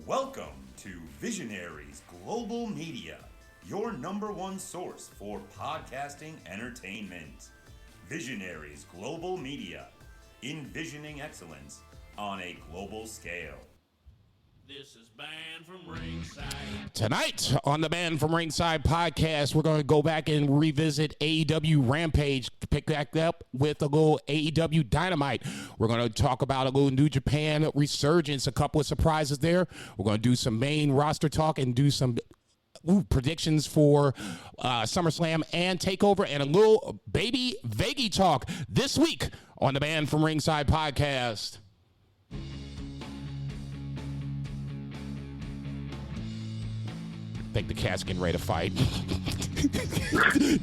Welcome to Visionaries Global Media, your number one source for podcasting entertainment. Visionaries Global Media, envisioning excellence on a global scale. This is Banned from Ringside. Tonight on the Banned from Ringside podcast, we're going to go back and revisit AEW Rampage, pick back up with a little AEW Dynamite. We're going to talk about a little New Japan Resurgence, a couple of surprises there. We're going to do some main roster talk and do some predictions for SummerSlam and TakeOver, and a little baby Veggie talk this week on the Banned from Ringside podcast. Think the cat's getting ready to fight.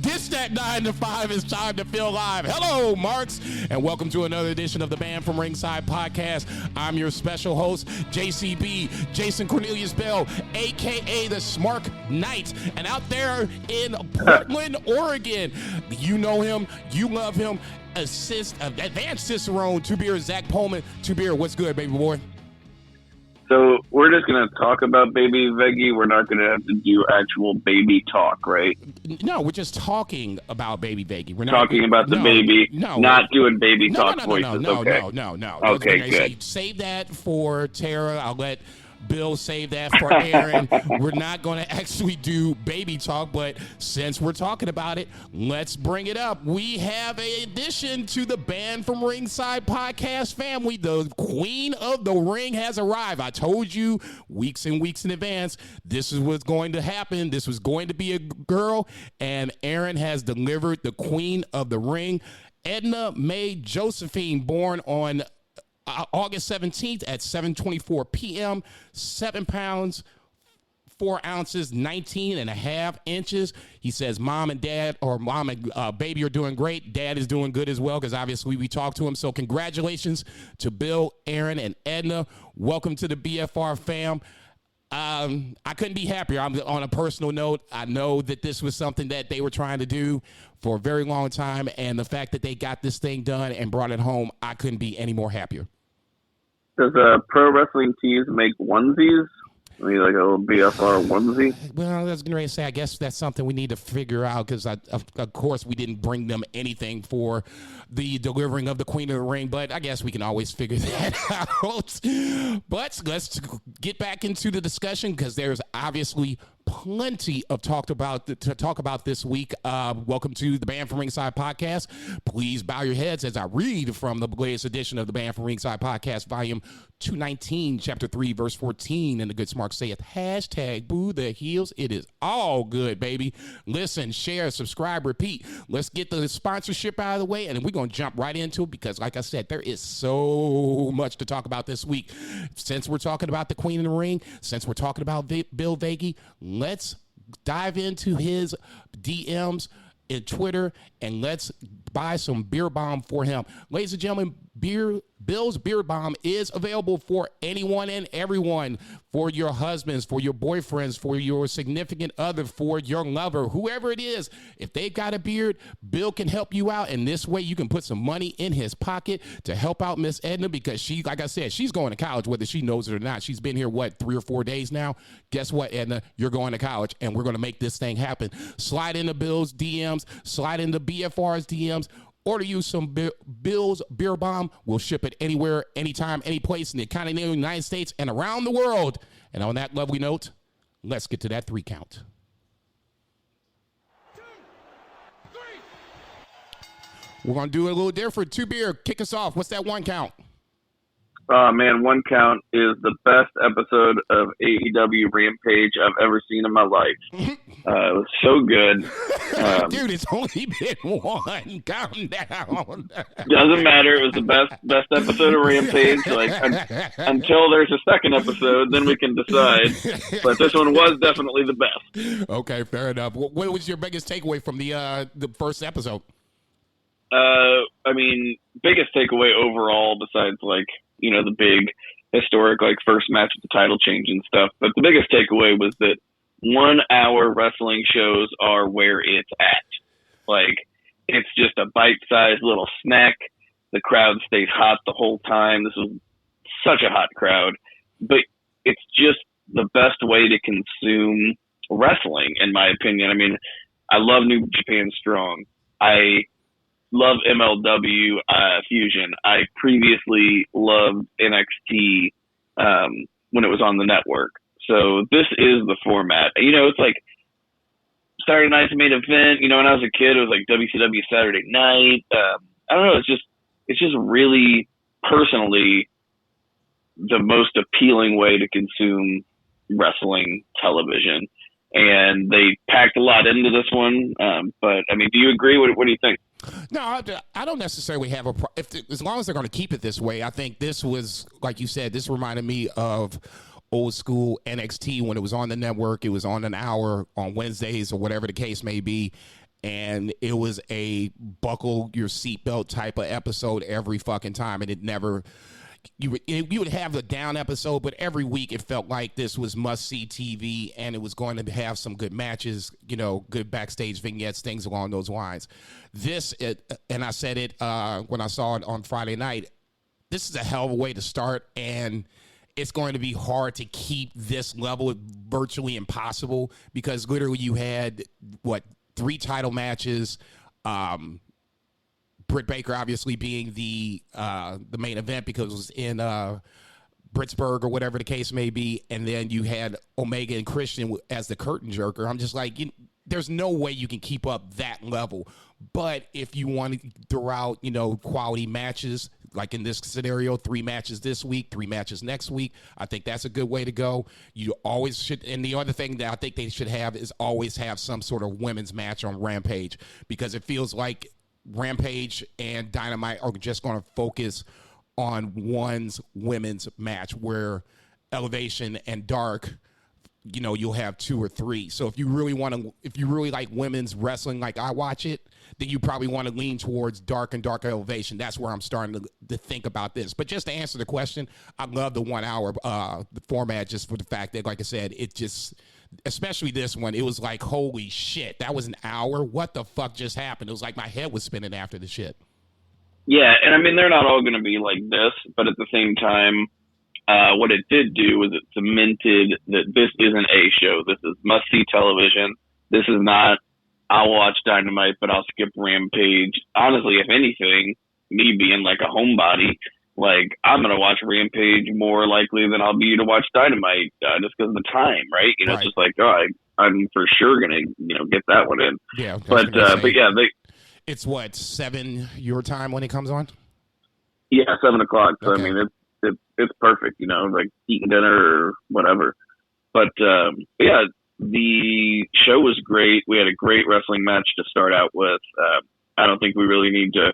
This that 9 to 5 is time to feel live. Hello, Marks, and welcome to another edition of the Banned from Ringside podcast. I'm your special host, JCB, Jason Cornelius Bell, a.k.a. the Smart Knight. And out there in Portland, Oregon, you know him, you love him, advanced Cicerone, Two Beer, Zach Pullman. Two Beer, what's good, baby boy? So we're just going to talk about baby Veggie. We're not going to have to do actual baby talk, right? No, we're just talking about baby Veggie. We're not talking about the baby, not doing baby talk voices. No. Okay, good. Save that for Tara. I'll let Bill save that for Aaron. We're not going to actually do baby talk, but since we're talking about it, let's bring it up. We have an addition to the Banned from Ringside podcast family. The Queen of the Ring has arrived. I told you weeks and weeks in advance this is what's going to happen. This was going to be a girl, and Aaron has delivered the Queen of the Ring. Edna Mae Josephine, born on August 17th at 7:24 p.m., 7 pounds, 4 ounces, 19 and a half inches. He says mom and dad, or mom and baby, are doing great. Dad is doing good as well, because obviously we talked to him. So congratulations to Bill, Aaron, and Edna. Welcome to the BFR fam. I couldn't be happier. I'm on a personal note. I know that this was something that they were trying to do for a very long time, and the fact that they got this thing done and brought it home, I couldn't be any more happier. Does Pro Wrestling Tees make onesies? I mean, like a little BFR onesie? Well, I was going to say, I guess that's something we need to figure out, because, of course, we didn't bring them anything for the delivering of the Queen of the Ring, but I guess we can always figure that out. But let's get back into the discussion, because there's obviously plenty of to talk about this week. Welcome to the Banned from Ringside podcast. Please bow your heads as I read from the latest edition of the Banned from Ringside podcast, volume 219, chapter 3, verse 14. And the good smart saith, hashtag boo the heels. It is all good, baby. Listen, share, subscribe, repeat. Let's get the sponsorship out of the way, and then we're going to jump right into it, because like I said, there is so much to talk about this week. Since we're talking about the Queen of the Ring, since we're talking about Bill Veggie, let's dive into his DMs in Twitter, and let's buy some beer bomb for him. Ladies and gentlemen, Bill's Beer Bomb is available for anyone and everyone, for your husbands, for your boyfriends, for your significant other, for your lover, whoever it is. If they've got a beard, Bill can help you out, and this way you can put some money in his pocket to help out Miss Edna, because she, like I said, she's going to college whether she knows it or not. She's been here, 3 or 4 days now? Guess what, Edna? You're going to college, and we're going to make this thing happen. Slide into Bill's DMs, slide into BFR's DMs, order you some Bill's Beer Bomb. We'll ship it anywhere, anytime, any place in the continental United States and around the world. And on that lovely note, let's get to that 3 count. 2, 3. We're going to do it a little different. Two Beer, kick us off. What's that 1 count? Oh, man, 1 count is the best episode of AEW Rampage I've ever seen in my life. It was so good. Dude, it's only been 1. Calm down. Doesn't matter. It was the best episode of Rampage. Until there's a second episode, then we can decide. But this one was definitely the best. Okay, fair enough. What was your biggest takeaway from the first episode? I mean, biggest takeaway overall, besides the big historic first match with the title change and stuff. But the biggest takeaway was that 1 hour wrestling shows are where it's at. It's just a bite-sized little snack. The crowd stays hot the whole time. This was such a hot crowd, but it's just the best way to consume wrestling, in my opinion. I mean, I love New Japan Strong. I love MLW Fusion. I previously loved NXT when it was on the network. So this is the format. You know, it's like Saturday night's main event. You know, when I was a kid, it was like WCW Saturday night. I don't know. It's just really personally the most appealing way to consume wrestling television. And they packed a lot into this one. But I mean, do you agree? What do you think? No, I don't necessarily have as long as they're going to keep it this way. I think this was, like you said, this reminded me of old school NXT when it was on the network. It was on an hour on Wednesdays or whatever the case may be. And it was a buckle your seatbelt type of episode every fucking time. And it never, you would have a down episode, but every week it felt like this was must-see TV, and it was going to have some good matches, you know, good backstage vignettes, things along those lines. And I said it when I saw it on Friday night, this is a hell of a way to start, and it's going to be hard to keep this level, virtually impossible, because literally you had, 3 title matches, Britt Baker obviously being the main event because it was in Britsburg or whatever the case may be, and then you had Omega and Christian as the curtain jerker. I'm just like, there's no way you can keep up that level. But if you want to throw out, you know, quality matches, like in this scenario, 3 matches this week, 3 matches next week, I think that's a good way to go. You always should, and the other thing that I think they should have is always have some sort of women's match on Rampage, because it feels like Rampage and Dynamite are just going to focus on women's match, where Elevation and Dark, you know, you'll have 2 or 3. So if you really like women's wrestling like I watch it, then you probably want to lean towards Dark and Dark Elevation. That's where I'm starting to think about this. But just to answer the question, I love the 1 hour the format, just for the fact that, like I said, it just, especially this one, it was like, holy shit, that was an hour? What the fuck just happened? It was like my head was spinning after the shit. Yeah, and I mean, they're not all going to be like this, but at the same time, what it did do was it cemented that this isn't a show. This is must-see television. This is not, I'll watch Dynamite, but I'll skip Rampage. Honestly, if anything, me being like a homebody, like, I'm going to watch Rampage more likely than I'll be to watch Dynamite, just because of the time, right? You know, right. It's just like, I'm for sure going to, you know, get that one in. Yeah. But yeah, it's 7 your time when it comes on? Yeah, 7 o'clock. So, Okay. I mean, it's perfect, you know, like eating dinner or whatever. But yeah, the show was great. We had a great wrestling match to start out with. I don't think we really need to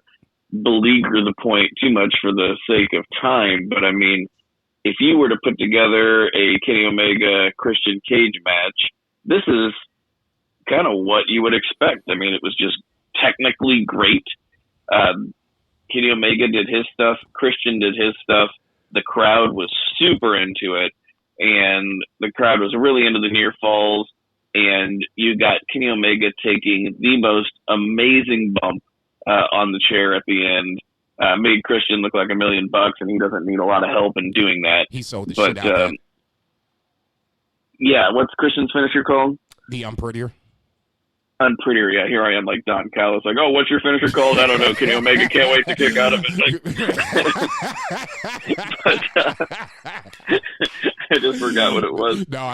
beleaguer the point too much for the sake of time. But I mean, if you were to put together a Kenny Omega Christian Cage match, this is kind of what you would expect. I mean, it was just technically great. Kenny Omega did his stuff. Christian did his stuff. The crowd was super into it, and the crowd was really into the near falls. And you got Kenny Omega taking the most amazing bump on the chair at the end. Made Christian look like $1 million, and he doesn't need a lot of help in doing that. He sold the shit out of that. Yeah, what's Christian's finisher called? The Unprettier. Unprettier, yeah. Here I am, like Don Callis, like, oh, what's your finisher called? I don't know. Kenny Omega can't wait to kick out of it. Like, but, I just forgot what it was. No,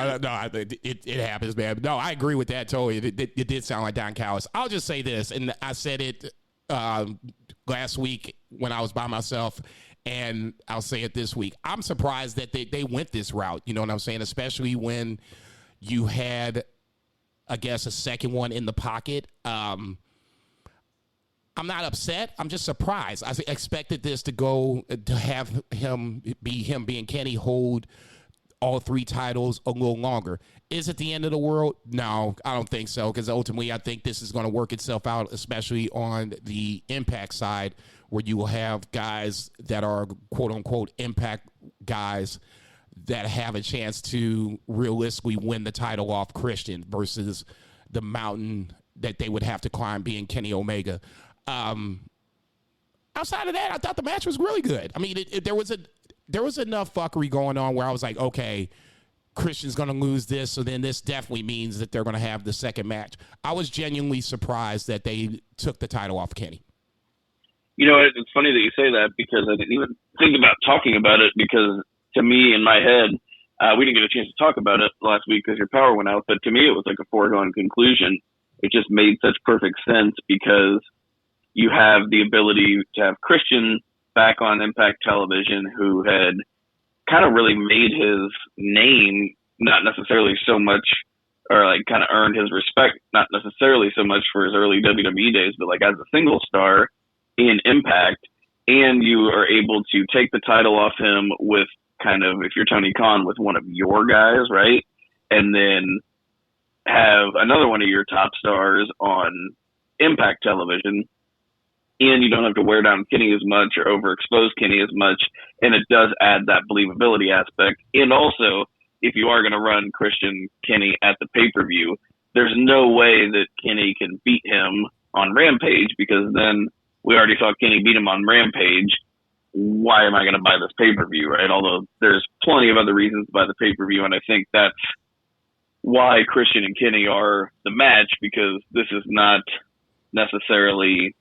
it happens, man. No, I agree with that totally. It did sound like Don Callis. I'll just say this, and I said it last week when I was by myself, and I'll say it this week. I'm surprised that they went this route. You know what I'm saying? Especially when you had, I guess, a second one in the pocket. I'm not upset. I'm just surprised. I expected this to have him being Kenny, hold all 3 titles a little longer. Is it the end of the world? No, I don't think so, because ultimately I think this is going to work itself out, especially on the Impact side, where you will have guys that are quote-unquote Impact guys that have a chance to realistically win the title off Christian versus the mountain that they would have to climb being Kenny Omega. Outside of that, I thought the match was really good. I mean, there was enough fuckery going on where I was like, okay, Christian's going to lose this, so then this definitely means that they're going to have the second match. I was genuinely surprised that they took the title off Kenny. You know, it's funny that you say that because I didn't even think about talking about it because to me, in my head, we didn't get a chance to talk about it last week because your power went out, but to me it was like a foregone conclusion. It just made such perfect sense because you have the ability to have Christian back on Impact Television who had kind of really made his name, not necessarily so much, or like kind of earned his respect, not necessarily so much for his early WWE days, but like as a single star in Impact, and you are able to take the title off him with kind of, if you're Tony Khan, with one of your guys, right? And then have another one of your top stars on Impact Television, and you don't have to wear down Kenny as much or overexpose Kenny as much, and it does add that believability aspect. And also, if you are going to run Christian Kenny at the pay-per-view, there's no way that Kenny can beat him on Rampage because then we already saw Kenny beat him on Rampage. Why am I going to buy this pay-per-view, right? Although there's plenty of other reasons to buy the pay-per-view, and I think that's why Christian and Kenny are the match, because this is not necessarily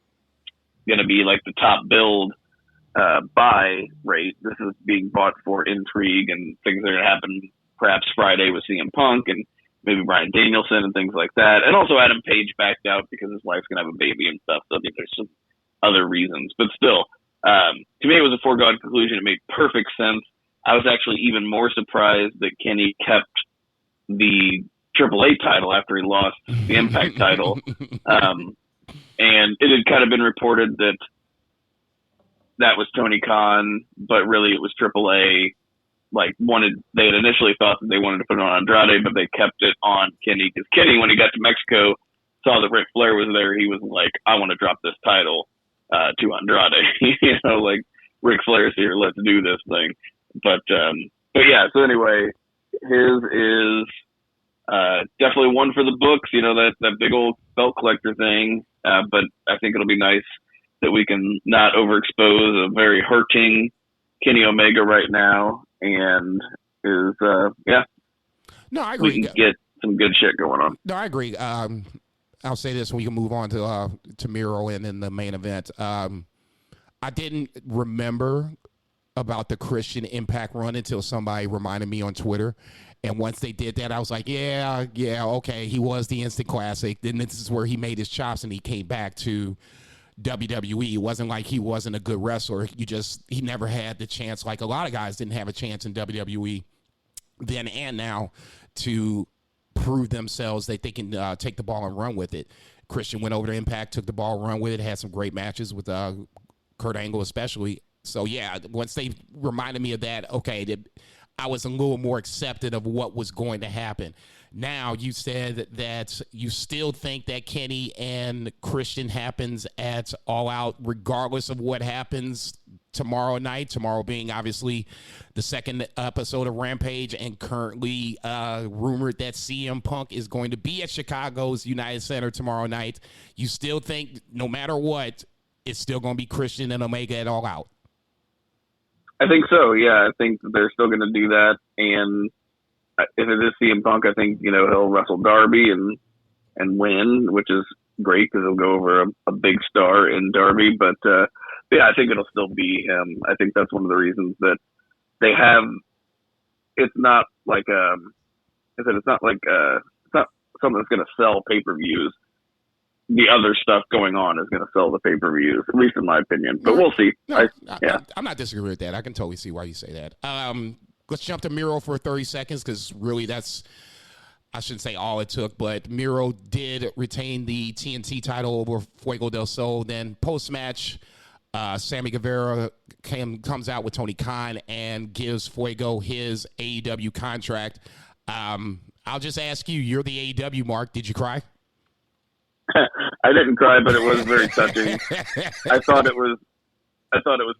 going to be like the top build buy rate. This is being bought for intrigue and things that are going to happen perhaps Friday with CM Punk and maybe Bryan Danielson and things like that. And also Adam Page backed out because his wife's going to have a baby and stuff. So I think there's some other reasons. But still, to me, it was a foregone conclusion. It made perfect sense. I was actually even more surprised that Kenny kept the AAA title after he lost the Impact title. And it had kind of been reported that that was Tony Khan, but really it was AAA. They had initially thought that they wanted to put it on Andrade, but they kept it on Kenny. Because Kenny, when he got to Mexico, saw that Ric Flair was there. He was like, I want to drop this title to Andrade. Like, Ric Flair's here, let's do this thing. But yeah, so anyway, his is definitely one for the books, that big old belt collector thing. But I think it'll be nice that we can not overexpose a very hurting Kenny Omega right now, and No, I agree. We can get some good shit going on. No, I agree. I'll say this when we can move on to Miro and in the main event. I didn't remember about the Christian Impact run until somebody reminded me on Twitter. And once they did that, I was like, yeah, okay. He was the instant classic. Then this is where he made his chops and he came back to WWE. It wasn't like he wasn't a good wrestler. He never had the chance. Like a lot of guys didn't have a chance in WWE then and now to prove themselves that they can take the ball and run with it. Christian went over to Impact, took the ball, run with it, had some great matches with Kurt Angle especially. So, yeah, once they reminded me of that, okay, I was a little more accepted of what was going to happen. Now, you said that you still think that Kenny and Christian happens at All Out regardless of what happens tomorrow night, tomorrow being obviously the second episode of Rampage, and currently rumored that CM Punk is going to be at Chicago's United Center tomorrow night. You still think no matter what, it's still going to be Christian and Omega at All Out? I think so, yeah. I think they're still going to do that. And if it is CM Punk, I think, he'll wrestle Darby and win, which is great because he'll go over a big star in Darby. But, yeah, I think it'll still be him. I think that's one of the reasons that they have – it's not like it's not something that's going to sell pay-per-views. The other stuff going on is going to sell the pay-per-views, at least in my opinion. But we'll see. I'm not disagreeing with that. I can totally see why you say that. Let's jump to Miro for 30 seconds because really that's, I shouldn't say all it took, but Miro did retain the TNT title over Fuego del Sol. Then post-match, Sammy Guevara comes out with Tony Khan and gives Fuego his AEW contract. I'll just ask you, you're the AEW Mark. Did you cry? I didn't cry, but it was very touching. I thought it was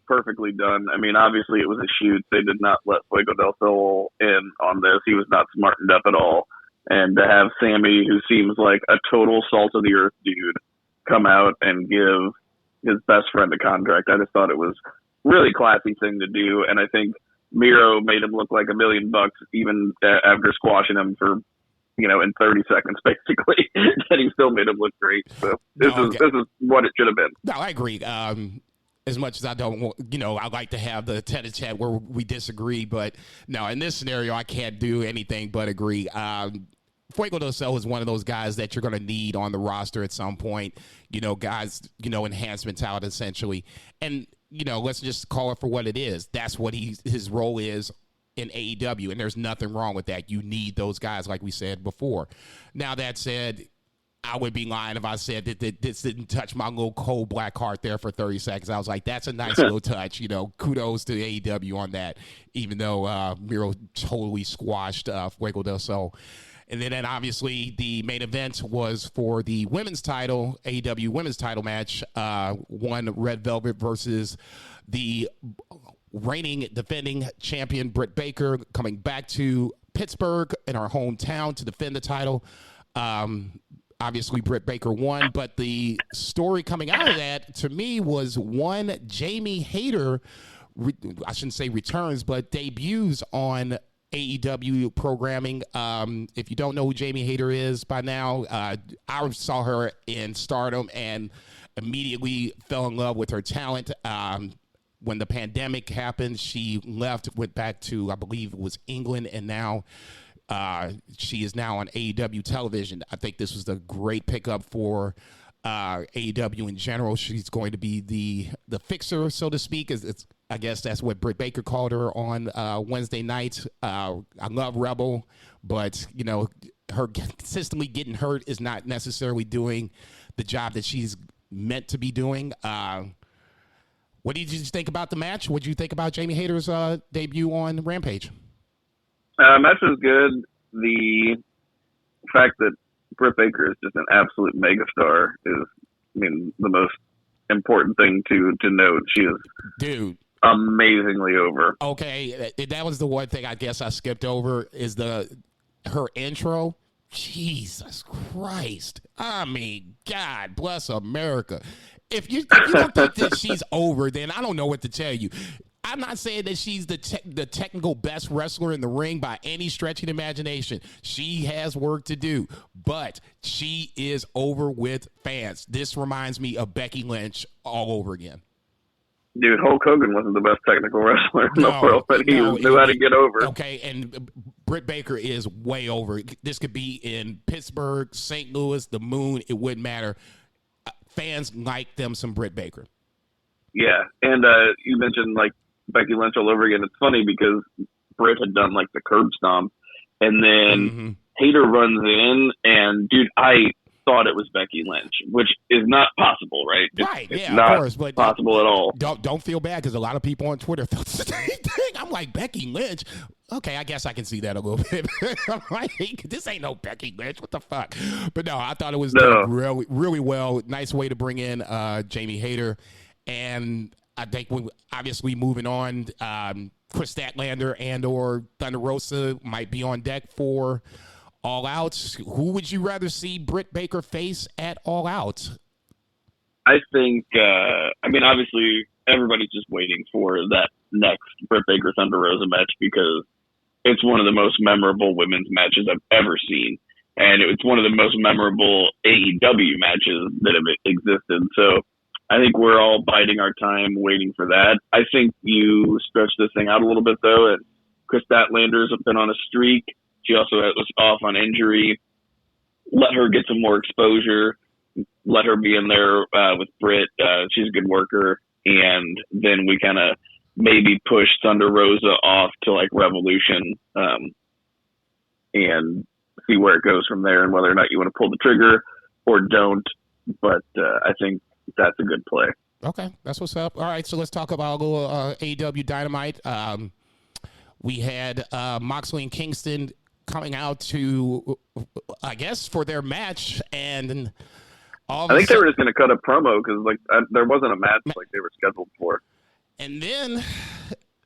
perfectly done. I mean, obviously it was a shoot. They did not let Fuego del Sol in on this. He was not smartened up at all. And to have Sammy, who seems like a total salt of the earth dude, come out and give his best friend a contract, I just thought it was really classy thing to do. And I think Miro made him look like $1 million, even after squashing him for, in 30 seconds, basically. And he still made him look great. So this is what it should have been. No, I agree. As much as I don't want, I like to have the tete-a-tete where we disagree, but no, in this scenario, I can't do anything but agree. Fuego del Sol is one of those guys that you're going to need on the roster at some point, guys, enhancement talent essentially. And, let's just call it for what it is. That's what his role is in AEW, and there's nothing wrong with that. You need those guys, like we said before. Now, that said, I would be lying if I said that this didn't touch my little cold black heart there for 30 seconds. I was like, that's a nice little touch. Kudos to AEW on that, even though Miro totally squashed Fuego del Sol. And then obviously the main event was for the women's title, AEW women's title match, one Red Velvet versus the reigning defending champion Britt Baker, coming back to Pittsburgh in our hometown to defend the title. Obviously, Britt Baker won, but the story coming out of that, to me, was one Jamie Hayter, I shouldn't say returns, but debuts on AEW programming. If you don't know who Jamie Hayter is by now, I saw her in Stardom and immediately fell in love with her talent. When the pandemic happened, she left, went back to, I believe it was England, and now she is now on AEW television. I think this was a great pickup for AEW in general. She's going to be the fixer, so to speak. I guess that's what Britt Baker called her on Wednesday night. I love Rebel, but, her consistently getting hurt is not necessarily doing the job that she's meant to be doing. What did you think about the match? What did you think about Jamie Hayter's debut on Rampage? Match was good. The fact that Britt Baker is just an absolute megastar is, the most important thing to note. She is amazingly over. Okay, that was the one thing I guess I skipped over is her intro. Jesus Christ. God bless America. If you don't think that she's over, then I don't know what to tell you. I'm not saying that she's the technical best wrestler in the ring by any stretch of the imagination. She has work to do, but she is over with fans. This reminds me of Becky Lynch all over again. Dude, Hulk Hogan wasn't the best technical wrestler in the world, but he knew how to get over. Okay, and Britt Baker is way over. This could be in Pittsburgh, St. Louis, the Moon. It wouldn't matter. Fans like them some Britt Baker. Yeah, and you mentioned Becky Lynch all over again. It's funny because Britt had done the curb stomp, and then Hayter runs in, and dude, I thought it was Becky Lynch, which is not possible, right? It's not of course, but possible at all. Don't feel bad because a lot of people on Twitter thought the same thing. I'm like, Becky Lynch? Okay, I guess I can see that a little bit. I'm like, this ain't no Becky Lynch. What the fuck? But no, I thought it was done really, really well. Nice way to bring in Jamie Hayter. And I think obviously moving on, Chris Statlander and or Thunder Rosa might be on deck for All Out. Who would you rather see Britt Baker face at All Out? I think, obviously everybody's just waiting for that next Britt Baker Thunder Rosa match because it's one of the most memorable women's matches I've ever seen. And it's one of the most memorable AEW matches that have existed. So I think we're all biding our time waiting for that. I think you stretch this thing out a little bit, though. And Chris Statlander's been on a streak. She also was off on injury. Let her get some more exposure. Let her be in there with Britt. She's a good worker. And then we kind of maybe push Thunder Rosa off to Revolution and see where it goes from there and whether or not you want to pull the trigger or don't. But I think that's a good play. Okay, that's what's up. All right, so let's talk about a little AEW Dynamite. We had Moxley and Kingston coming out to, I guess, for their match, and I think they were just going to cut a promo because there wasn't a match they were scheduled for. And then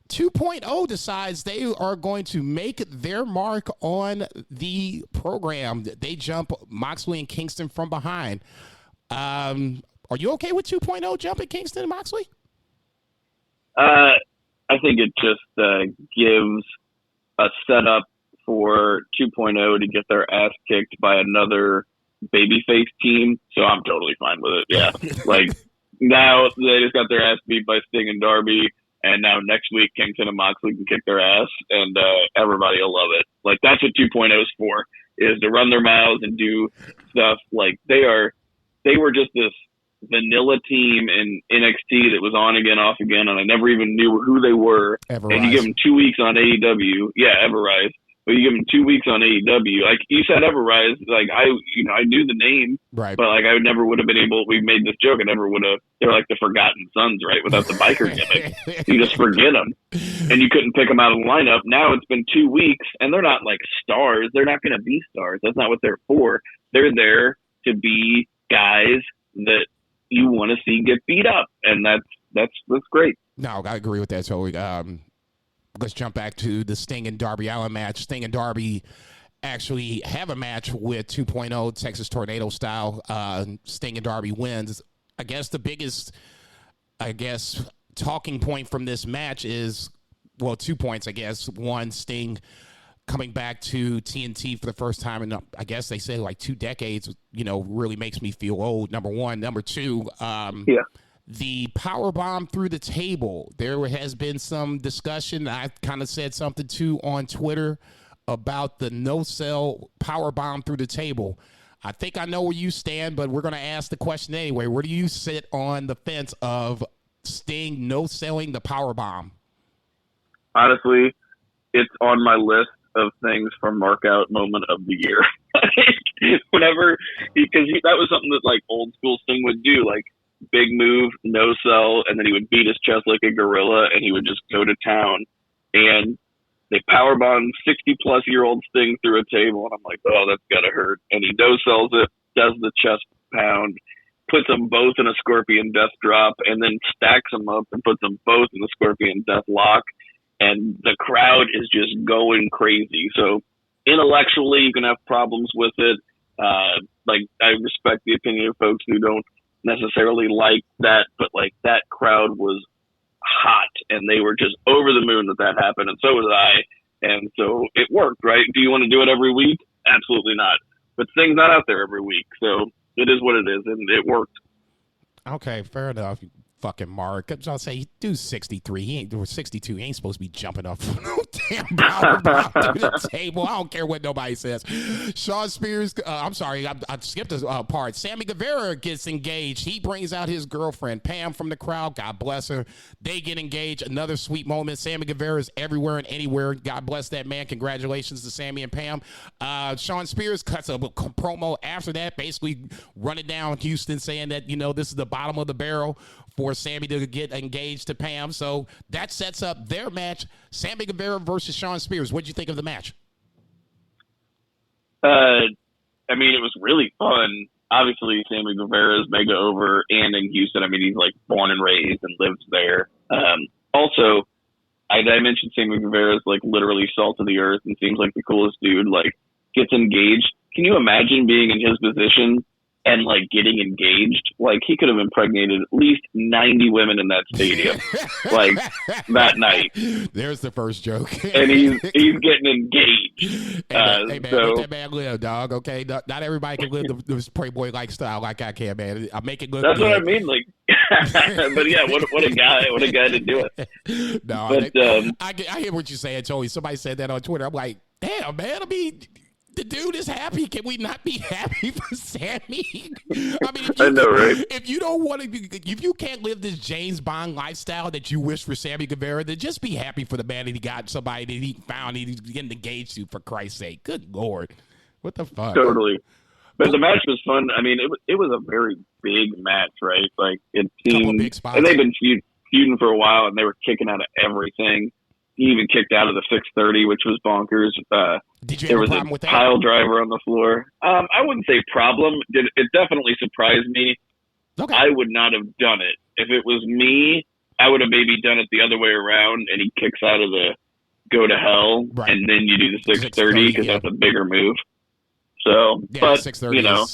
2.0 decides they are going to make their mark on the program. They jump Moxley and Kingston from behind. Are you okay with 2.0 jumping Kingston and Moxley? I think it just gives a setup for 2.0 to get their ass kicked by another babyface team. So I'm totally fine with it. Yeah. Like now they just got their ass beat by Sting and Darby. And now next week, Kingston and Moxley can kick their ass, and everybody will love it. Like, that's what 2.0 is for, is to run their mouths and do stuff. Like, they were just this vanilla team in NXT that was on again, off again, and I never even knew who they were. Everrise. And you give them 2 weeks on AEW. Yeah, Everrise. But you give them 2 weeks on AEW. Like, you said Everrise, like, I knew the name, right? But, like, I never would have been able, we made this joke, I never would have, they're like the Forgotten Sons, right? Without the biker gimmick. You just forget them. And you couldn't pick them out of the lineup. Now it's been 2 weeks, and they're not, like, stars. They're not going to be stars. That's not what they're for. They're there to be guys that you want to see get beat up. And that's great. No, I agree with that totally. Let's jump back to the Sting and Darby Allin match. Sting and Darby actually have a match with 2.0 Texas Tornado style. Sting and Darby wins. I guess the biggest, talking point from this match is, well, 2 points, I guess. One, Sting coming back to TNT for the first time in, I guess they say, like 2 decades, really makes me feel old, number one. Number two, the power bomb through the table. There has been some discussion. I kind of said something too on Twitter about the no-sell power bomb through the table. I think I know where you stand, but we're going to ask the question anyway. Where do you sit on the fence of Sting no-selling the power bomb? Honestly, it's on my list of things for mark-out moment of the year. Whenever, because that was something that like old school Sting would do, like, big move, no sell, and then he would beat his chest like a gorilla, and he would just go to town. And they powerbombed 60-plus-year-old Sting through a table, and I'm like, oh, that's gotta hurt. And he no sells it, does the chest pound, puts them both in a Scorpion Death Drop, and then stacks them up and puts them both in the Scorpion Death Lock. And the crowd is just going crazy. So intellectually, you can have problems with it. Like, I respect the opinion of folks who don't necessarily like that, but like that crowd was hot and they were just over the moon that happened, and so was I, and so it worked, right? Do you want to do it every week? Absolutely not. But Sting's not out there every week, so it is what it is, and it worked. Okay, fair enough. Fucking Mark. I'll say, dude's 63. He ain't, or 62. He ain't supposed to be jumping up from no damn power bomb through the table. I don't care what nobody says. Shawn Spears, I'm sorry, I skipped a part. Sammy Guevara gets engaged. He brings out his girlfriend, Pam, from the crowd. God bless her. They get engaged. Another sweet moment. Sammy Guevara is everywhere and anywhere. God bless that man. Congratulations to Sammy and Pam. Shawn Spears cuts a promo after that, basically running down Houston, saying that, this is the bottom of the barrel for Sammy to get engaged to Pam. So that sets up their match, Sammy Guevara versus Shawn Spears. What did you think of the match? I mean, it was really fun. Obviously, Sammy Guevara is mega over, and in Houston, I mean, he's like born and raised and lives there. Also, I mentioned Sammy Guevara is like literally salt of the earth and seems like the coolest dude, like gets engaged. Can you imagine being in his position and like getting engaged? Like, he could have impregnated at least 90 women in that stadium, like that night. There's the first joke. And he's getting engaged. Hey, man, let that man live, dog. Okay, not everybody can live this Playboy lifestyle like I can, man. I make it look. That's good. what I mean. Like, but yeah, what a guy to do it. No, but I hear what you're saying, Joey. Somebody said that on Twitter. I'm like, damn, man. I mean, the dude is happy. Can we not be happy for Sammy? I mean, I know, right? If you don't want to, if you can't live this James Bond lifestyle that you wish for Sammy Guevara, then just be happy for the man that he got, somebody that he found, he's getting engaged to, for Christ's sake. Good Lord. What the fuck? Totally. But the match was fun. I mean, it was a very big match, right? Like, it seemed, and they've been feuding for a while, and they were kicking out of everything. He even kicked out of the 630, which was bonkers. Did you there have was a problem with that? Pile driver on the floor. I wouldn't say problem. It definitely surprised me. Okay. I would not have done it. If it was me, I would have maybe done it the other way around, and he kicks out of the go to hell, right, and then you do the 630 because that's a bigger move. So, yeah, but 630 you know,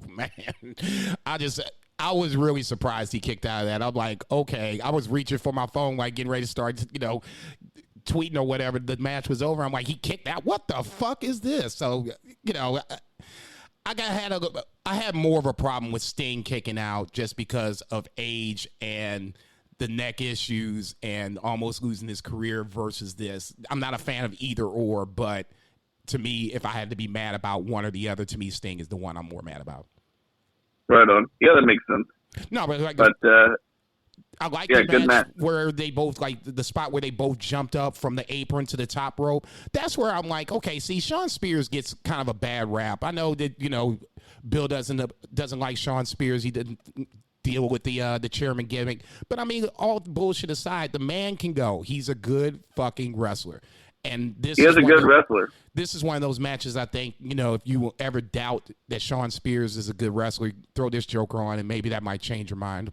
man, I was really surprised he kicked out of that. I'm like, okay. I was reaching for my phone, like getting ready to start, tweeting or whatever. The match was over. I'm like, he kicked out. What the fuck is this? So, I had more of a problem with Sting kicking out just because of age and the neck issues and almost losing his career versus this. I'm not a fan of either or, but to me, if I had to be mad about one or the other, to me, Sting is the one I'm more mad about. Right on. Yeah, that makes sense. No, but I like the match where they both, like the spot where they both jumped up from the apron to the top rope. That's where I'm like, okay, see, Shawn Spears gets kind of a bad rap. I know that, Bill doesn't like Shawn Spears. He didn't deal with the chairman gimmick. But I mean, all bullshit aside, the man can go. He's a good fucking wrestler. And he is a good wrestler. This is one of those matches, I think, if you will ever doubt that Shawn Spears is a good wrestler, throw this joker on and maybe that might change your mind.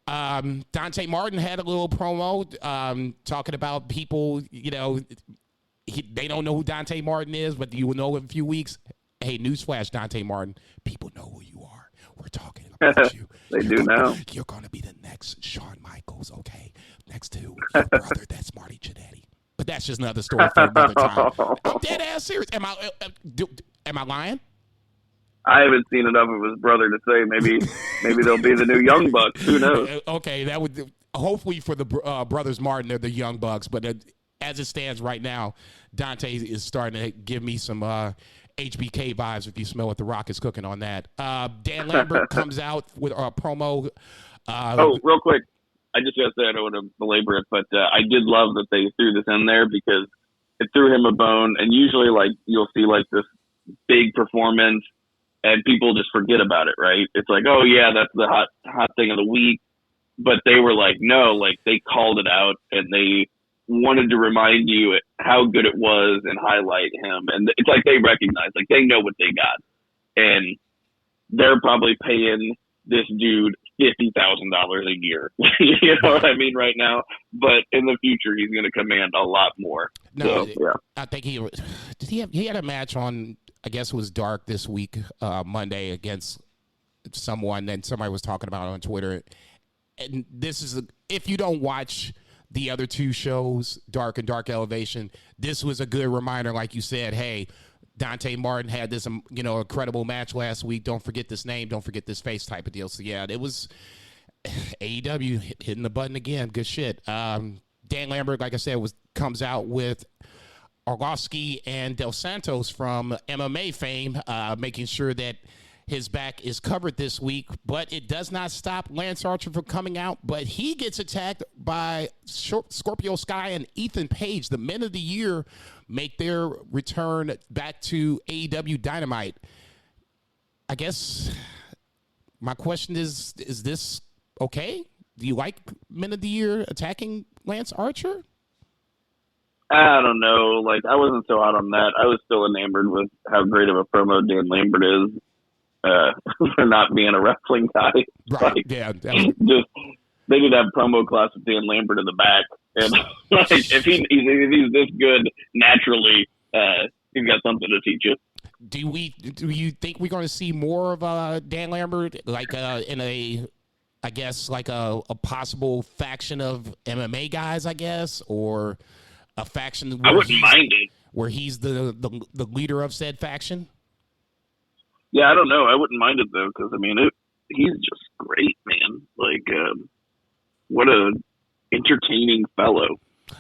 Dante Martin had a little promo talking about people, they don't know who Dante Martin is, but you will know in a few weeks. Hey, newsflash, Dante Martin, people know who you are. We're talking about you. Now. You're going to be the next Shawn Michaels, okay? Next to your brother, that's Marty Jannetty. But that's just another story for another time. I'm dead ass serious. Am I lying? I haven't seen enough of his brother to say maybe they'll be the new Young Bucks. Who knows? Okay, that would hopefully for the brothers Martin, they're the Young Bucks. But as it stands right now, Dante is starting to give me some HBK vibes. If you smell what The Rock is cooking on that, Dan Lambert comes out with a promo. Real quick. I just got to say, I don't want to belabor it, but I did love that they threw this in there because it threw him a bone. And usually, you'll see, this big performance and people just forget about it, right? It's like, oh, yeah, that's the hot thing of the week. But they were like, no, they called it out and they wanted to remind you how good it was and highlight him. And it's like they recognize, they know what they got. And they're probably paying this dude $50,000 a year. You know what I mean right now? But in the future, he's going to command a lot more. No, so, yeah. I think he had a match on, I guess it was Dark this week, Monday, against someone, and somebody was talking about it on Twitter. And this is, if you don't watch the other two shows, Dark and Dark Elevation, this was a good reminder, like you said, hey, Dante Martin had this, incredible match last week. Don't forget this name. Don't forget this face type of deal. So, yeah, it was AEW hitting the button again. Good shit. Dan Lambert, like I said, comes out with Arlovsky and Del Santos from MMA fame, making sure that his back is covered this week. But it does not stop Lance Archer from coming out. But he gets attacked by Scorpio Sky and Ethan Page. The Men of the Year make their return back to AEW Dynamite. I guess my question is this okay? Do you like Men of the Year attacking Lance Archer? I don't know. I wasn't so hot on that. I was still enamored with how great of a promo Dan Lambert is for not being a wrestling guy. Right, yeah. Just they need to have promo class with Dan Lambert in the back. And if he's this good naturally, he's got something to teach you. Do you think we're going to see more of Dan Lambert, in a possible faction of MMA guys, I guess, or a faction? I wouldn't mind it. Where he's the leader of said faction. Yeah, I don't know. I wouldn't mind it though, because he's just great, man. What a entertaining fellow.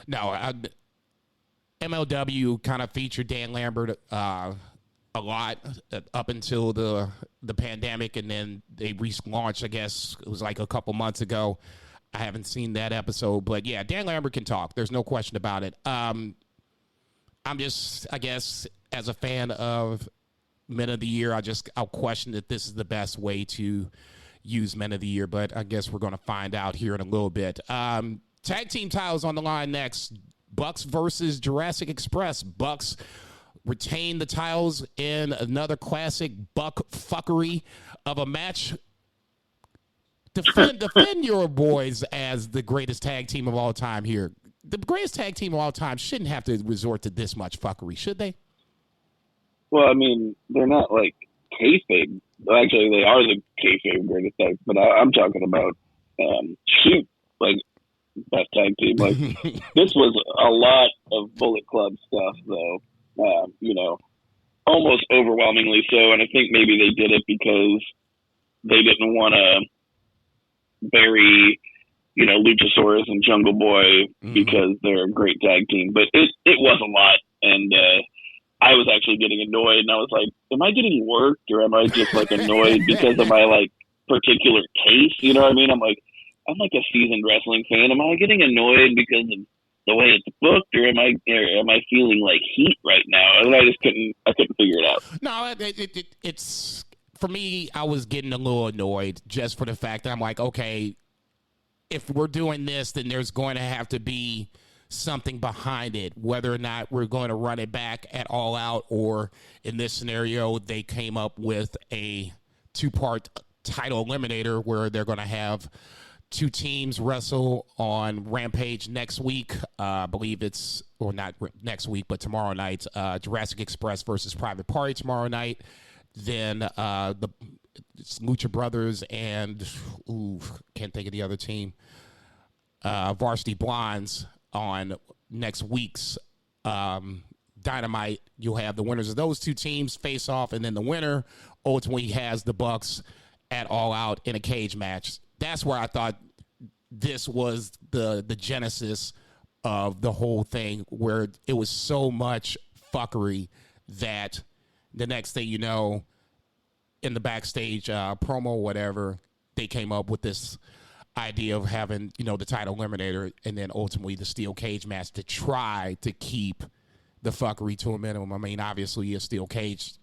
No, MLW kind of featured Dan Lambert a lot up until the pandemic, and then they relaunched, I guess it was a couple months ago. I haven't seen that episode, but yeah, Dan Lambert can talk. There's no question about it. I'm just, I guess, as a fan of Men of the Year, I'll question that this is the best way to use Men of the Year, but I guess we're going to find out here in a little bit. Tag team titles on the line next. Bucks versus Jurassic Express. Bucks retain the titles in another classic Buck fuckery of a match. Defend your boys as the greatest tag team of all time here. The greatest tag team of all time shouldn't have to resort to this much fuckery, should they? Well, they're not kayfabe. Actually, they are the kayfabe greatest tag, but I'm talking about shoot, like best tag team. Like this was a lot of Bullet Club stuff, though. Almost overwhelmingly so, and I think maybe they did it because they didn't want to bury, Luchasaurus and Jungle Boy because they're a great tag team. But it was a lot, and I was actually getting annoyed, and I was like, am I getting worked, or am I just like annoyed because of my like particular case? You know what I mean? I'm like a seasoned wrestling fan. Am I getting annoyed because of the way it's booked, or am I feeling like heat right now? And I couldn't figure it out. No, it's for me. I was getting a little annoyed just for the fact that I'm like, okay, if we're doing this, then there's going to have to be something behind it, whether or not we're going to run it back at All Out, or in this scenario, they came up with a 2-part title eliminator where they're going to have 2 teams wrestle on Rampage next week. I believe it's, or not next week, but tomorrow night, Jurassic Express versus Private Party tomorrow night. Then the Lucha Brothers and, can't think of the other team, Varsity Blondes on next week's Dynamite. You'll have the winners of those 2 teams face off, and then the winner ultimately has the Bucks at All Out in a cage match. That's where I thought this was the genesis of the whole thing, where it was so much fuckery that the next thing you know, in the backstage promo or whatever, they came up with this idea of having, the title eliminator and then ultimately the steel cage match to try to keep the fuckery to a minimum. I mean, obviously a steel cage,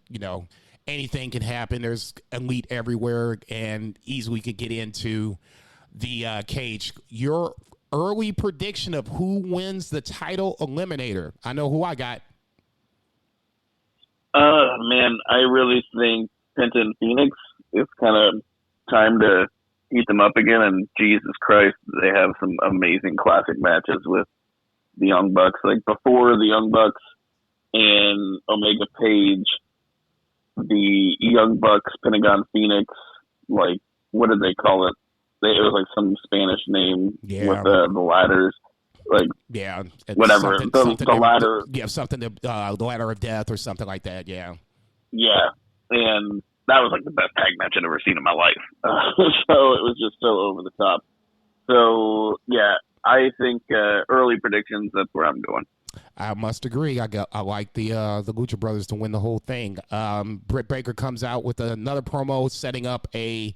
anything can happen. There's elite everywhere and easily could get into the cage. Your early prediction of who wins the title eliminator. I know who I got. Man, I really think Penta and Phoenix, it's kind of time to heat them up again. And Jesus Christ, they have some amazing classic matches with the Young Bucks. Like before the Young Bucks and Omega Page, the Young Bucks, Pentagon Phoenix, like, what did they call it? It was like some Spanish name with the ladders. Like, whatever. The ladder. Yeah, something, the ladder of death or something like that, yeah. Yeah, and that was like the best tag match I'd ever seen in my life. So it was just so over the top. So, yeah, I think early predictions, that's where I'm going. I must agree. I like the Lucha Brothers to win the whole thing. Britt Baker comes out with another promo setting up a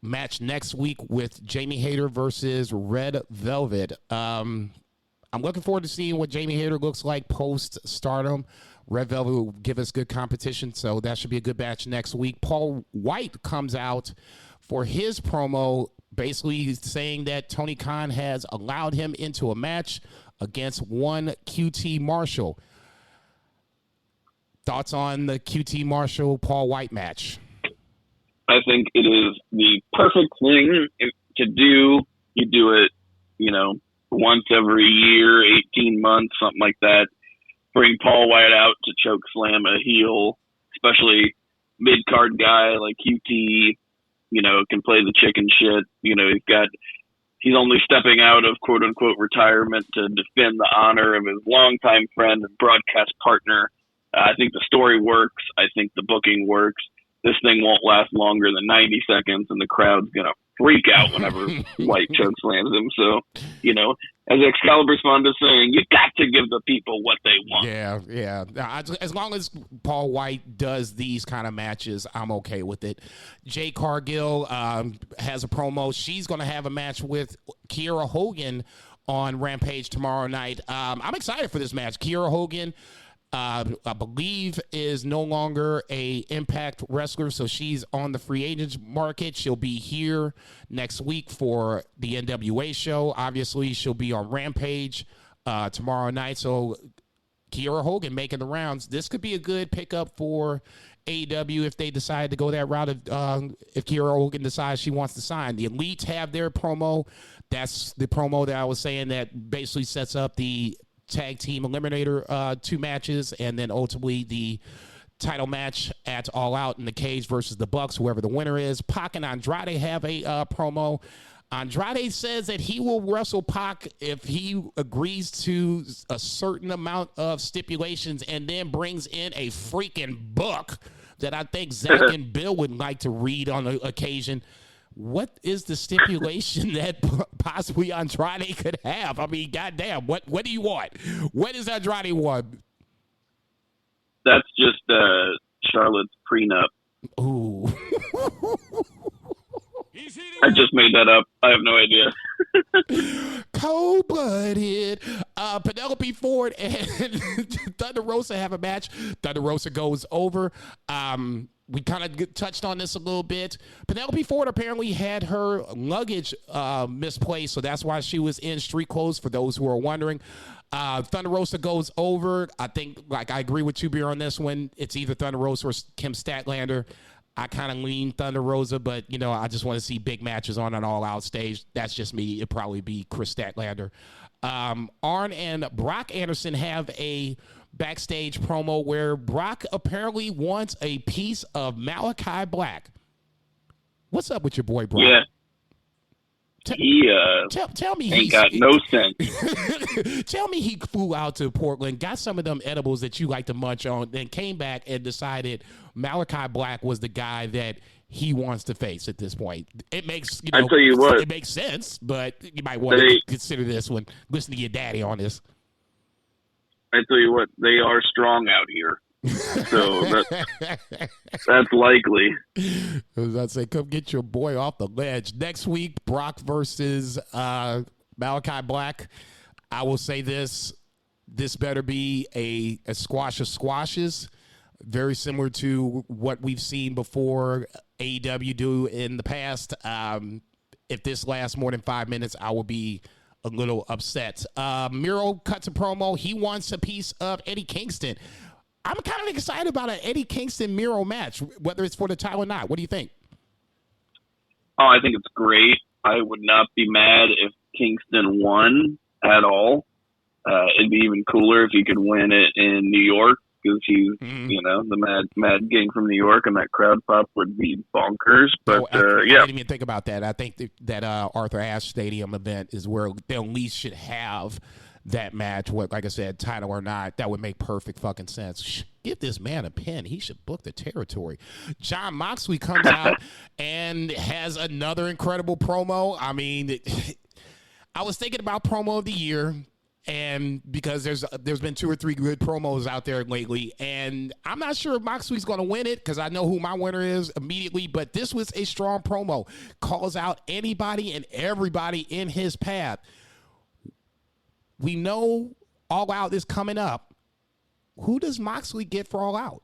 match next week with Jamie Hayter versus Red Velvet. I'm looking forward to seeing what Jamie Hayter looks like post-Stardom. Red Velvet will give us good competition, so that should be a good match next week. Paul White comes out for his promo, basically saying that Tony Khan has allowed him into a match against one QT Marshall. Thoughts on the QT Marshall Paul White match? I think it is the perfect thing to do. You do it, once every year, 18 months, something like that. Bring Paul White out to choke slam a heel, especially mid-card guy like QT, can play the chicken shit. He's only stepping out of quote-unquote retirement to defend the honor of his longtime friend and broadcast partner. I think the story works. I think the booking works. This thing won't last longer than 90 seconds, and the crowd's going to freak out whenever White choke slams him. So, as Excalibur's fond of saying, you got to give the people what they want. Yeah. As long as Paul White does these kind of matches, I'm okay with it. Jade Cargill has a promo. She's going to have a match with Kiera Hogan on Rampage tomorrow night. I'm excited for this match. Kiera Hogan, I believe, is no longer a Impact wrestler, so she's on the free agents market. She'll be here next week for the NWA show. Obviously, she'll be on Rampage tomorrow night. So Kiera Hogan making the rounds. This could be a good pickup for AEW if they decide to go that route. If Kiera Hogan decides she wants to sign. The Elite have their promo. That's the promo that I was saying that basically sets up the tag team eliminator 2 matches, and then ultimately the title match at All Out in the cage versus the Bucks, whoever the winner is. Pac and Andrade have a promo. Andrade says that he will wrestle Pac if he agrees to a certain amount of stipulations, and then brings in a freaking book that I think Zach and Bill would like to read on the occasion. What is the stipulation that possibly Andrade could have? I mean, goddamn, what do you want? What does Andrade want? That's just Charlotte's prenup. Ooh. I just made that up. I have no idea. Cold-blooded. Penelope Ford and Thunder Rosa have a match. Thunder Rosa goes over. We kind of touched on this a little bit. Penelope Ford apparently had her luggage misplaced, so that's why she was in street clothes, for those who are wondering. Thunder Rosa goes over. I think, I agree with you, Beer, on this one. It's either Thunder Rosa or Kim Statlander. I kind of lean Thunder Rosa, but, I just want to see big matches on an all-out stage. That's just me. It'd probably be Chris Statlander. Arn and Brock Anderson have a backstage promo where Brock apparently wants a piece of Malachi Black. What's up with your boy, Brock? Yeah. Tell me ain't got no sense. Tell me he flew out to Portland, got some of them edibles that you like to munch on, then came back and decided Malachi Black was the guy that he wants to face at this point. It makes, I tell you what, it makes sense, but you might want to consider this one. Listen to your daddy on this. I tell you what, they are strong out here. So that's likely. As I say, come get your boy off the ledge. Next week, Brock versus Malachi Black. I will say this better be a squash of squashes, very similar to what we've seen before AEW do in the past. If this lasts more than 5 minutes, I will be a little upset. Miro cuts a promo. He wants a piece of Eddie Kingston. I'm kind of excited about an Eddie Kingston Miro match, whether it's for the title or not. What do you think? Oh, I think it's great. I would not be mad if Kingston won at all. It'd be even cooler if he could win it in New York, because he's, the mad gang from New York, and that crowd pop would be bonkers. But I yeah, didn't even think about that. I think that Arthur Ashe Stadium event is where they at least should have that match, like I said, title or not. That would make perfect fucking sense. Give this man a pin. He should book the territory. Jon Moxley comes out and has another incredible promo. I mean, I was thinking about promo of the year, and because there's been 2 or 3 good promos out there lately, and I'm not sure if Moxley's going to win it, because I know who my winner is immediately, but this was a strong promo. Calls out anybody and everybody in his path. We know All Out is coming up. Who does Moxley get for All Out?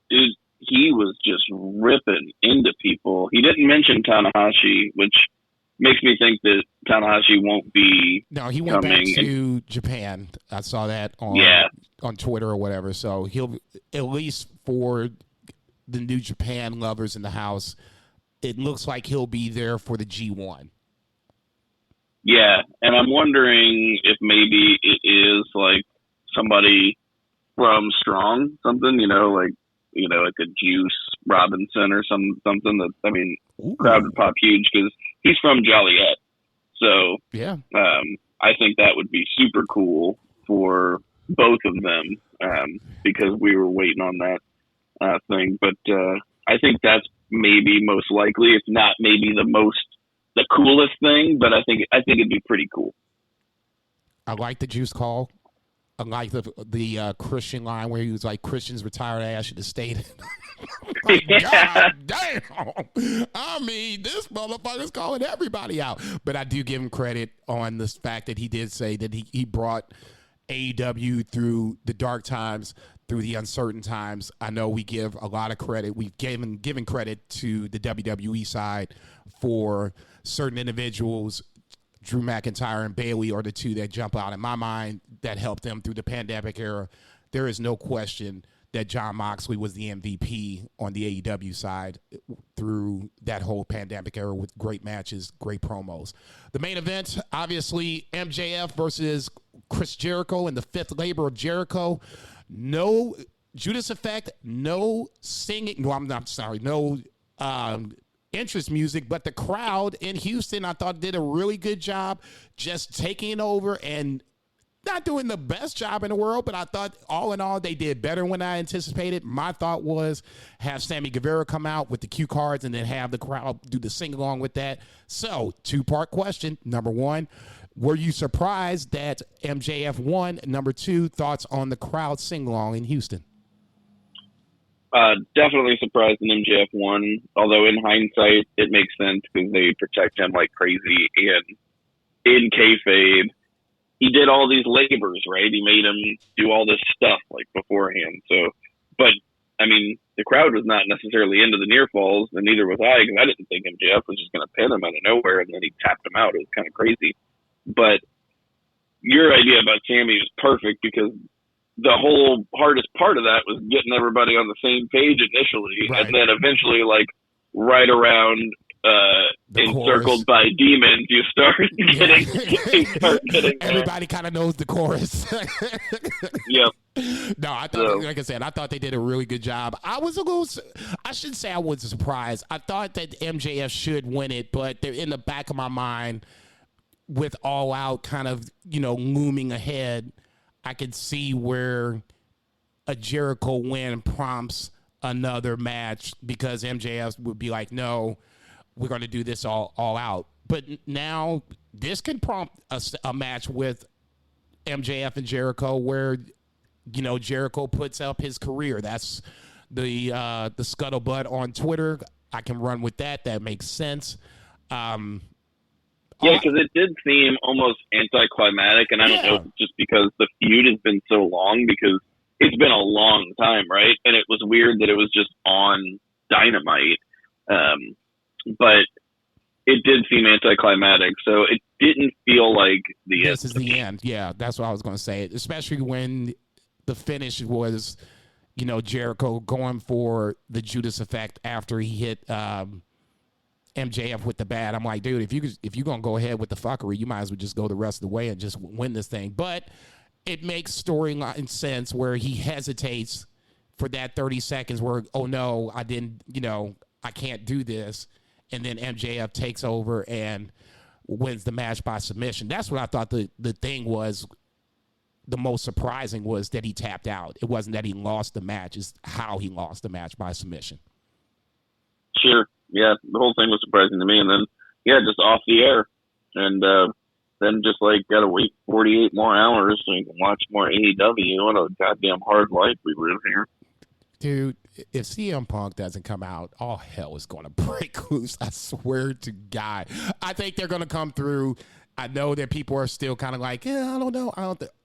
Dude, he was just ripping into people. He didn't mention Tanahashi, which makes me think that Tanahashi won't be. No, he went back to Japan. I saw that on Twitter or whatever. So he'll, at least for the New Japan lovers in the house, it looks like he'll be there for the G1. Yeah, and I'm wondering if maybe it is like somebody from Strong, something, like a Juice Robinson or something that, I mean, crowd would pop huge because he's from Joliet. So yeah, I think that would be super cool for both of them, because we were waiting on that thing. But I think that's maybe most likely, if not maybe the coolest thing, but I think it'd be pretty cool. I like the Juice call. I like the Christian line where he was like, Christian's retired ass should have stayed. Like, God damn. I mean, this motherfucker's calling everybody out. But I do give him credit on the fact that he did say that he brought AEW through the dark times, through the uncertain times. I know we give a lot of credit. We've given credit to the WWE side for certain individuals. Drew McIntyre and Bayley are the two that jump out in my mind that helped them through the pandemic era. There is no question that Jon Moxley was the MVP on the AEW side through that whole pandemic era with great matches, great promos. The main event, obviously, MJF versus Chris Jericho in the fifth labor of Jericho. No Judas Effect, no singing. No, I'm sorry. No interest music, but the crowd in Houston, I thought did a really good job just taking over and not doing the best job in the world, but I thought all in all, they did better than I anticipated. My thought was have Sammy Guevara come out with the cue cards and then have the crowd do the sing along with that. So 2-part question. Number 1, were you surprised that MJF won? Number 2, thoughts on the crowd sing along in Houston? Definitely surprised that MJF won, although in hindsight, it makes sense because they protect him like crazy. And in kayfabe, he did all these labors, right? He made him do all this stuff like beforehand. So, but I mean, the crowd was not necessarily into the near falls, and neither was I, because I didn't think MJF was just going to pin him out of nowhere, and then he tapped him out. It was kind of crazy. But your idea about Sammy is perfect, because the whole hardest part of that was getting everybody on the same page initially, right. And then eventually, like right around encircled by demons, you start getting everybody kind of knows the chorus. Yep. No, I thought, like I said, I thought they did a really good job. I should say I was surprised. I thought that MJF should win it, but they're in the back of my mind with All Out kind of, looming ahead. I could see where a Jericho win prompts another match, because MJF would be like, no, we're going to do this all out. But now this can prompt a match with MJF and Jericho where, Jericho puts up his career. That's the scuttlebutt on Twitter. I can run with that. That makes sense. Yeah, because it did seem almost anticlimactic, and I don't know if it's just because the feud has been so long, because it's been a long time, right? And it was weird that it was just on Dynamite. But it did seem anticlimactic, so it didn't feel like the this is the end. Yeah, that's what I was going to say, especially when the finish was, Jericho going for the Judas Effect after he hit MJF with the bat. I'm like, dude, if you're going to go ahead with the fuckery, you might as well just go the rest of the way and just win this thing. But it makes storyline sense where he hesitates for that 30 seconds where, oh no, I didn't, I can't do this. And then MJF takes over and wins the match by submission. That's what I thought the thing was. The most surprising was that he tapped out. It wasn't that he lost the match. It's how he lost the match by submission. Sure. Yeah, the whole thing was surprising to me. And then, just off the air. And then just, got to wait 48 more hours so you can watch more AEW. What a goddamn hard life we live here. Dude, if CM Punk doesn't come out, all hell is going to break loose. I swear to God. I think they're going to come through. I know that people are still kind of like, I don't know.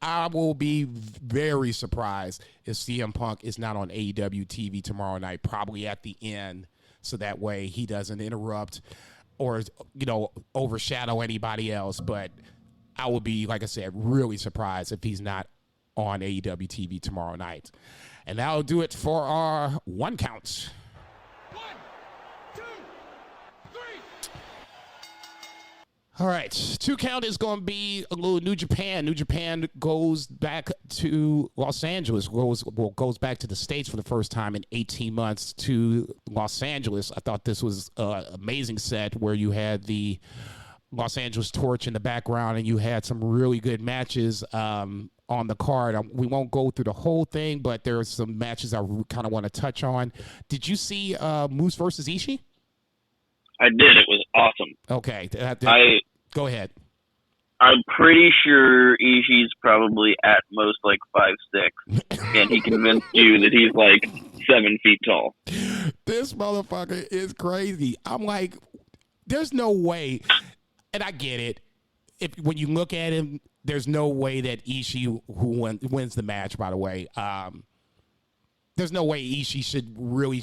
I will be very surprised if CM Punk is not on AEW TV tomorrow night, probably at the end, so that way he doesn't interrupt or, overshadow anybody else. But I will be, like I said, really surprised if he's not on AEW TV tomorrow night. And that'll do it for our one count. 1, 2, 3. All right, 2 count is going to be a little New Japan. New Japan goes back to Los Angeles, goes back to the States for the first time in 18 months to Los Angeles. I thought this was an amazing set where you had the Los Angeles torch in the background and you had some really good matches on the card. We won't go through the whole thing, but there are some matches I kind of want to touch on. Did you see Moose versus Ishii? I did. It was awesome. Okay. Go ahead. I'm pretty sure Ishii's probably at most 5'6", and he convinced you that he's 7 feet tall. This motherfucker is crazy. I'm like, there's no way, and I get it. When you look at him, there's no way that Ishii, who wins the match, by the way, there's no way Ishii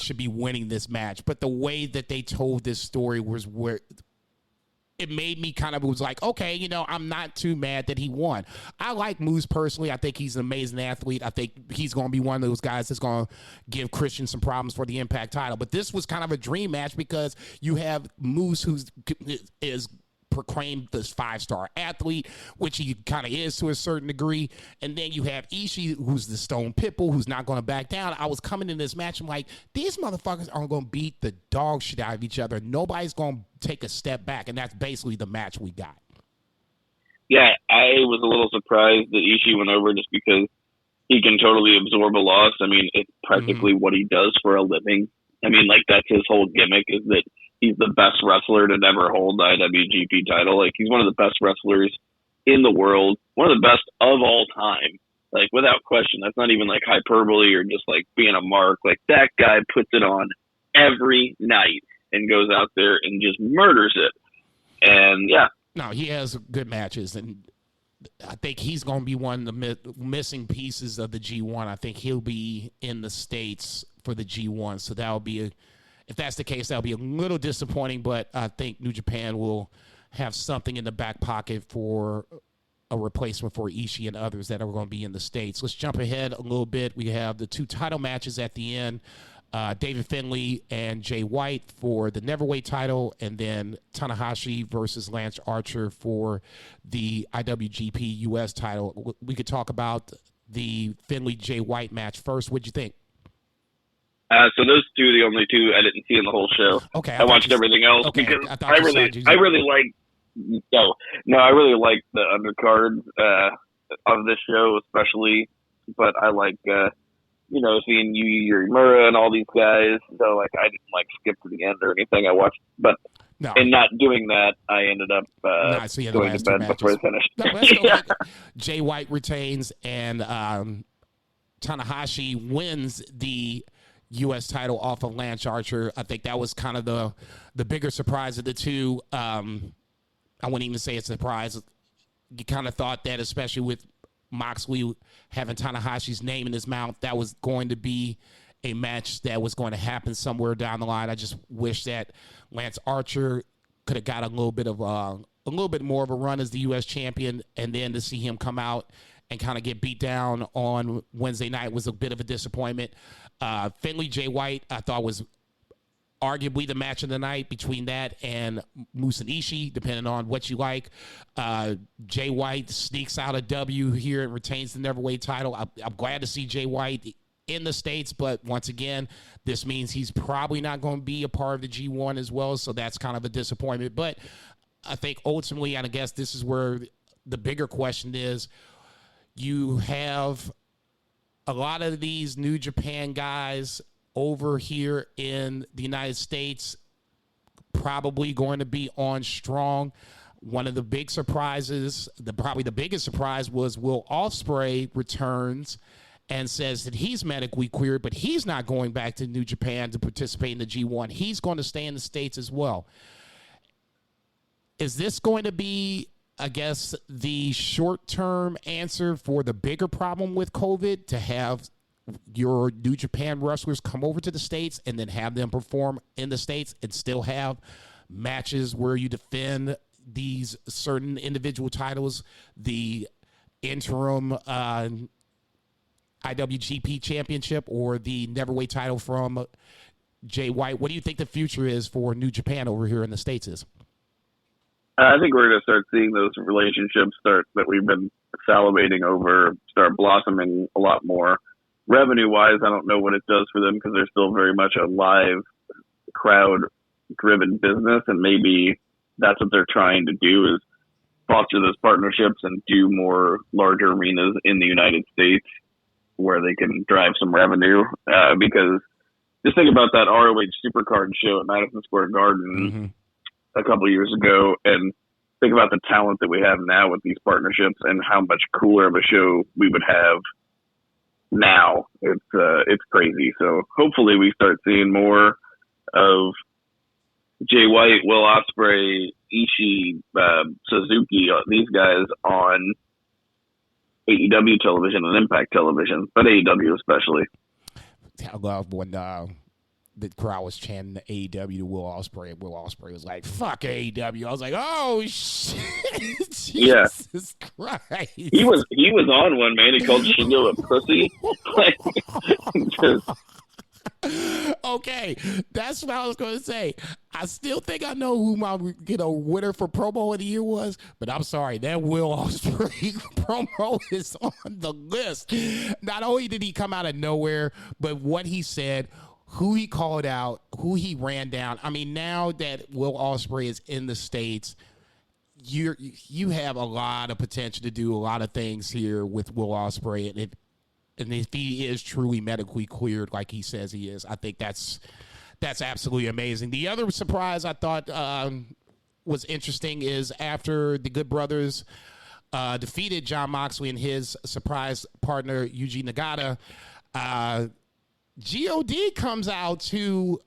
should be winning this match. But the way that they told this story was where it made me was like, okay, I'm not too mad that he won. I like Moose personally. I think he's an amazing athlete. I think he's going to be one of those guys that's going to give Christian some problems for the Impact title. But this was kind of a dream match because you have Moose, who is proclaimed this 5-star athlete, which he kind of is to a certain degree. And then you have Ishii, who's the Stone Pitbull, who's not going to back down. I was coming in this match, I'm like, these motherfuckers aren't going to beat the dog shit out of each other. Nobody's going to take a step back, and that's basically the match we got. Yeah, I was a little surprised that Ishii went over just because he can totally absorb a loss. I mean, it's practically what he does for a living. I mean, like, that's his whole gimmick, is that he's the best wrestler to never hold the IWGP title. Like, he's one of the best wrestlers in the world, one of the best of all time. Like, without question. That's not even, like, hyperbole or just, like, being a mark. Like, that guy puts it on every night and goes out there and just murders it. And, yeah. No, he has good matches, and I think he's going to be one of the missing pieces of the G1. I think he'll be in the States for the G1, so that'll be if that's the case, that'll be a little disappointing, but I think New Japan will have something in the back pocket for a replacement for Ishii and others that are going to be in the States. Let's jump ahead a little bit. We have the 2 title matches at the end. David Finlay and Jay White for the Neverweight title, and then Tanahashi versus Lance Archer for the IWGP US title. We could talk about the Finlay-Jay White match first. What'd you think? So those two are the only two I didn't see in the whole show. Okay, I watched everything else because I really like the undercard of this show especially, but I like seeing Yuya Uemura and all these guys. So like I didn't like skip to the end or anything. I watched, but in not doing that, I ended up going to bed before I finished. No, Jay White retains, and Tanahashi wins the U.S. title off of Lance Archer. I think that was kind of the bigger surprise of the two. I wouldn't even say it's a surprise. You kind of thought that, especially with Moxley having Tanahashi's name in his mouth, that was going to be a match that was going to happen somewhere down the line. I just wish that Lance Archer could have got a little bit more of a run as the U.S. champion, and then to see him come out and kind of get beat down on Wednesday night was a bit of a disappointment. Finlay Jay White, I thought, was arguably the match of the night between that and Moose and Ishii, depending on what you like. Jay White sneaks out a W here and retains the Neverweight title. I'm glad to see Jay White in the States, but once again, this means he's probably not going to be a part of the G1 as well, so that's kind of a disappointment. But I think ultimately, and I guess this is where the bigger question is, you have a lot of these New Japan guys over here in the United States probably going to be on strong. One of the big surprises, probably the biggest surprise, was Will Osprey returns and says that he's medically cleared, but he's not going back to New Japan to participate in the G1. He's going to stay in the States as well. Is this going to be, I guess, the short-term answer for the bigger problem with COVID, to have your New Japan wrestlers come over to the States and then have them perform in the States and still have matches where you defend these certain individual titles, the interim IWGP championship or the Neverweight title from Jay White? What do you think the future is for New Japan over here in the States is? I think we're going to start seeing those relationships that we've been salivating over start blossoming a lot more. Revenue-wise, I don't know what it does for them because they're still very much a live, crowd-driven business, and maybe that's what they're trying to do, is foster those partnerships and do more larger arenas in the United States where they can drive some revenue. Because just think about that ROH Supercard show at Madison Square Garden a couple of years ago, and think about the talent that we have now with these partnerships and how much cooler of a show we would have now. It's crazy. So hopefully we start seeing more of Jay White, Will Ospreay, Ishii, Suzuki, these guys on AEW television and Impact television, but AEW especially. I love when the crowd was chanting the AEW to Will Ospreay, and Will Ospreay was like, "Fuck AEW." I was like, "Oh shit!" Jesus Christ! He was on one, man. He called Shingo a pussy. Okay, that's what I was going to say. I still think I know who my winner for promo of the year was, but I'm sorry, that Will Osprey promo is on the list. Not only did he come out of nowhere, but what he said, who he called out, who he ran down. I mean, now that Will Osprey is in the States, you have a lot of potential to do a lot of things here with Will Osprey, and if he is truly medically cleared like he says he is, I think that's absolutely amazing. The other surprise I thought was interesting is after the Good Brothers defeated Jon Moxley and his surprise partner, Yuji Nagata, G.O.D. comes out to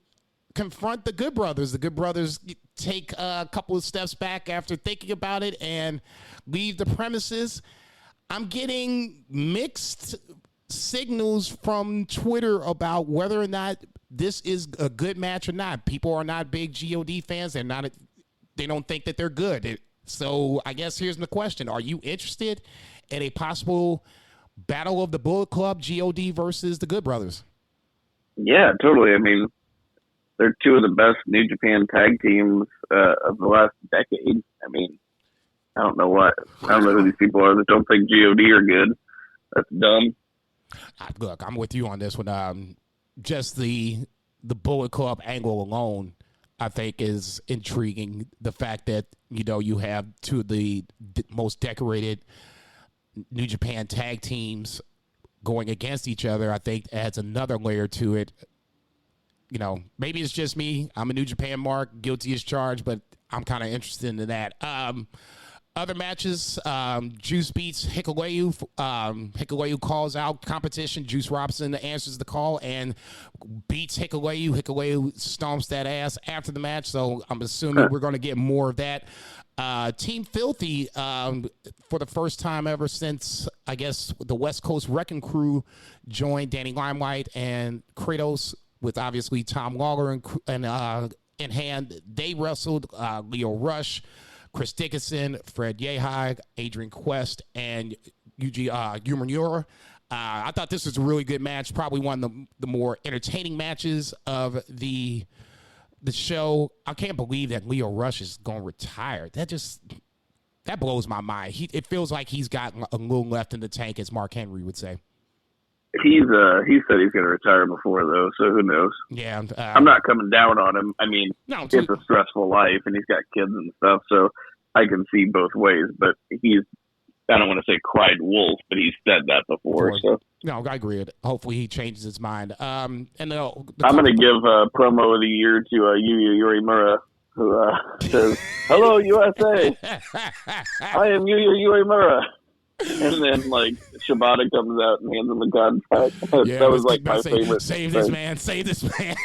confront the Good Brothers. The Good Brothers take a couple of steps back after thinking about it and leave the premises. I'm getting mixed signals from Twitter about whether or not this is a good match or not. People are not big GOD fans. They don't think that they're good. So I guess here's the question. Are you interested in a possible battle of the Bullet Club, GOD versus the Good Brothers? Yeah, totally. I mean, they're two of the best New Japan tag teams of the last decade. I mean, I don't know who these people are that don't think GOD are good. That's dumb. Look, I'm with you on this one. Just the Bullet Club angle alone, I think, is intriguing. The fact that, you have two of the most decorated New Japan tag teams going against each other, I think adds another layer to it. Maybe it's just me. I'm a New Japan mark, guilty as charged, but I'm kind of interested in that. Other matches, Juice beats Hikuleu. Hikuleu calls out competition. Juice Robinson answers the call and beats Hikuleu. Hikuleu stomps that ass after the match, so I'm assuming we're going to get more of that. Team Filthy, for the first time ever since, I guess, the West Coast Wrecking Crew joined Danny Limelight and Kratos with, obviously, Tom Lawler in hand. They wrestled Leo Rush, Chris Dickinson, Fred Yehi, Adrian Quest, and Yuji Uemura. I thought this was a really good match, probably one of the more entertaining matches of the show. I can't believe that Leo Rush is going to retire. That blows my mind. It feels like he's got a little left in the tank, as Mark Henry would say. He said he's going to retire before, though, so who knows? Yeah. I'm not coming down on him. I mean, it's a stressful life, and he's got kids and stuff, so I can see both ways. But I don't want to say cried wolf, but he's said that before. So no, I agree. Hopefully he changes his mind. I'm going to give promo of the year to Yuya Uemura, who says, "Hello, USA. I am Yuya Uemura." And then, Shibata comes out and hands him the contract. Yeah, that was, my favorite. Save this man. Save this man.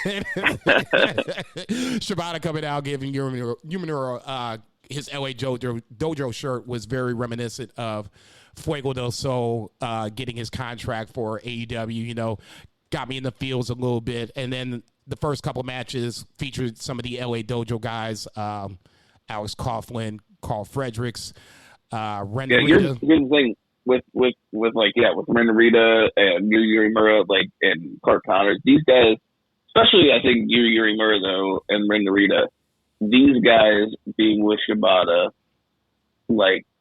Shibata coming out, giving Uemura his LA Dojo shirt was very reminiscent of Fuego del Sol getting his contract for AEW. Got me in the feels a little bit. And then the first couple matches featured some of the LA Dojo guys, Alex Coughlin, Carl Fredericks, Ren Narita. Here's the thing with Ren Narita and Yuya Uemura, and Clark Connors. These guys, especially I think Yuya Uemura though, and Ren Narita, these guys being with Shibata,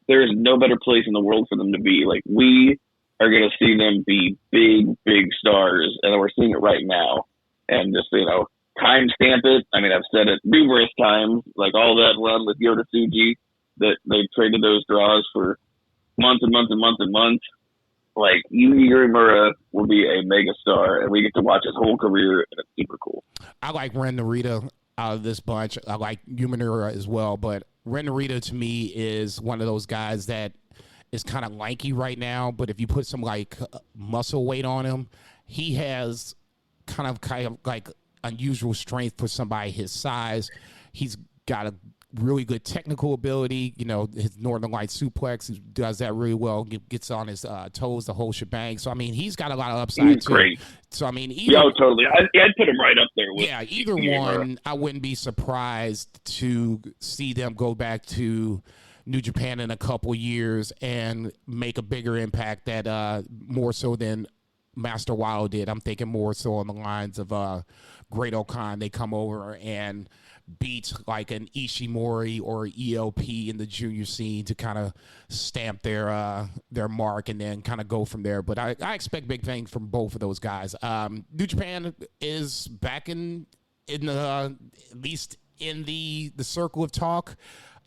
there's no better place in the world for them to be. We are going to see them be big, big stars, and we're seeing it right now. And just timestamp it. I mean, I've said it numerous times. All that run with Yota Tsuji, that they traded those draws for months and months and months and months. Yuya Uemura will be a mega star, and we get to watch his whole career, and it's super cool. I like Ren Narita out of this bunch. I like Uemura as well, but Ren Narita to me is one of those guys that is kind of lanky right now, but if you put some muscle weight on him, he has kind of unusual strength for somebody his size. He's got a really good technical ability. His Northern Light suplex, he does that really well, gets on his toes, the whole shebang. So, I mean, he's got a lot of upside, he's too. Great. So, I mean, totally. I'd put him right up there with either one. I wouldn't be surprised to see them go back to New Japan in a couple years and make a bigger impact that more so than Master Wild did. I'm thinking more so on the lines of Great O'Khan. They come over and beat like an Ishii or ELP in the junior scene to kind of stamp their mark and then kind of go from there. But I expect big things from both of those guys. New Japan is back in at least in the circle of talk.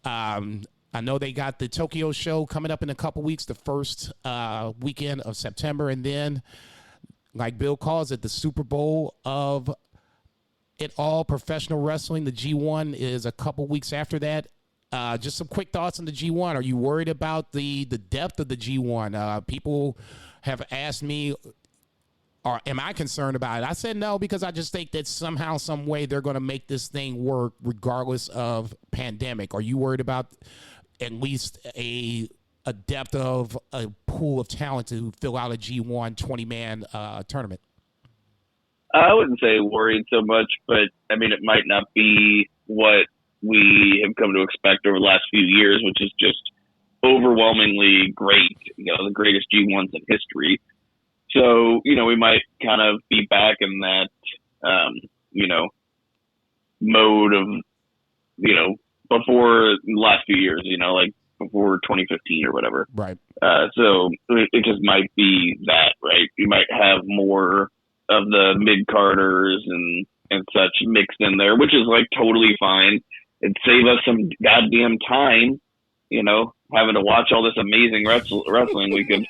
I know they got the Tokyo show coming up in a couple weeks, the first weekend of September, and then, like Bill calls it, the Super Bowl of it all, professional wrestling. The G1 is a couple weeks after that. Just some quick thoughts on the G1. Are you worried about the depth of the G1? People have asked me, or am I concerned about it? I said no, because I just think that somehow, some way, they're going to make this thing work regardless of pandemic. Are you worried about at least a depth of a pool of talent to fill out a G1 20-man tournament? I wouldn't say worried so much, but I mean, it might not be what we have come to expect over the last few years, which is just overwhelmingly great, the greatest G1s in history. So, we might kind of be back in that, mode of, before the last few years, like before 2015 or whatever. Right. So it just might be that, right? You might have more of the mid-carders and such mixed in there, which is like totally fine. It'd save us some goddamn time, having to watch all this amazing wrestling. We could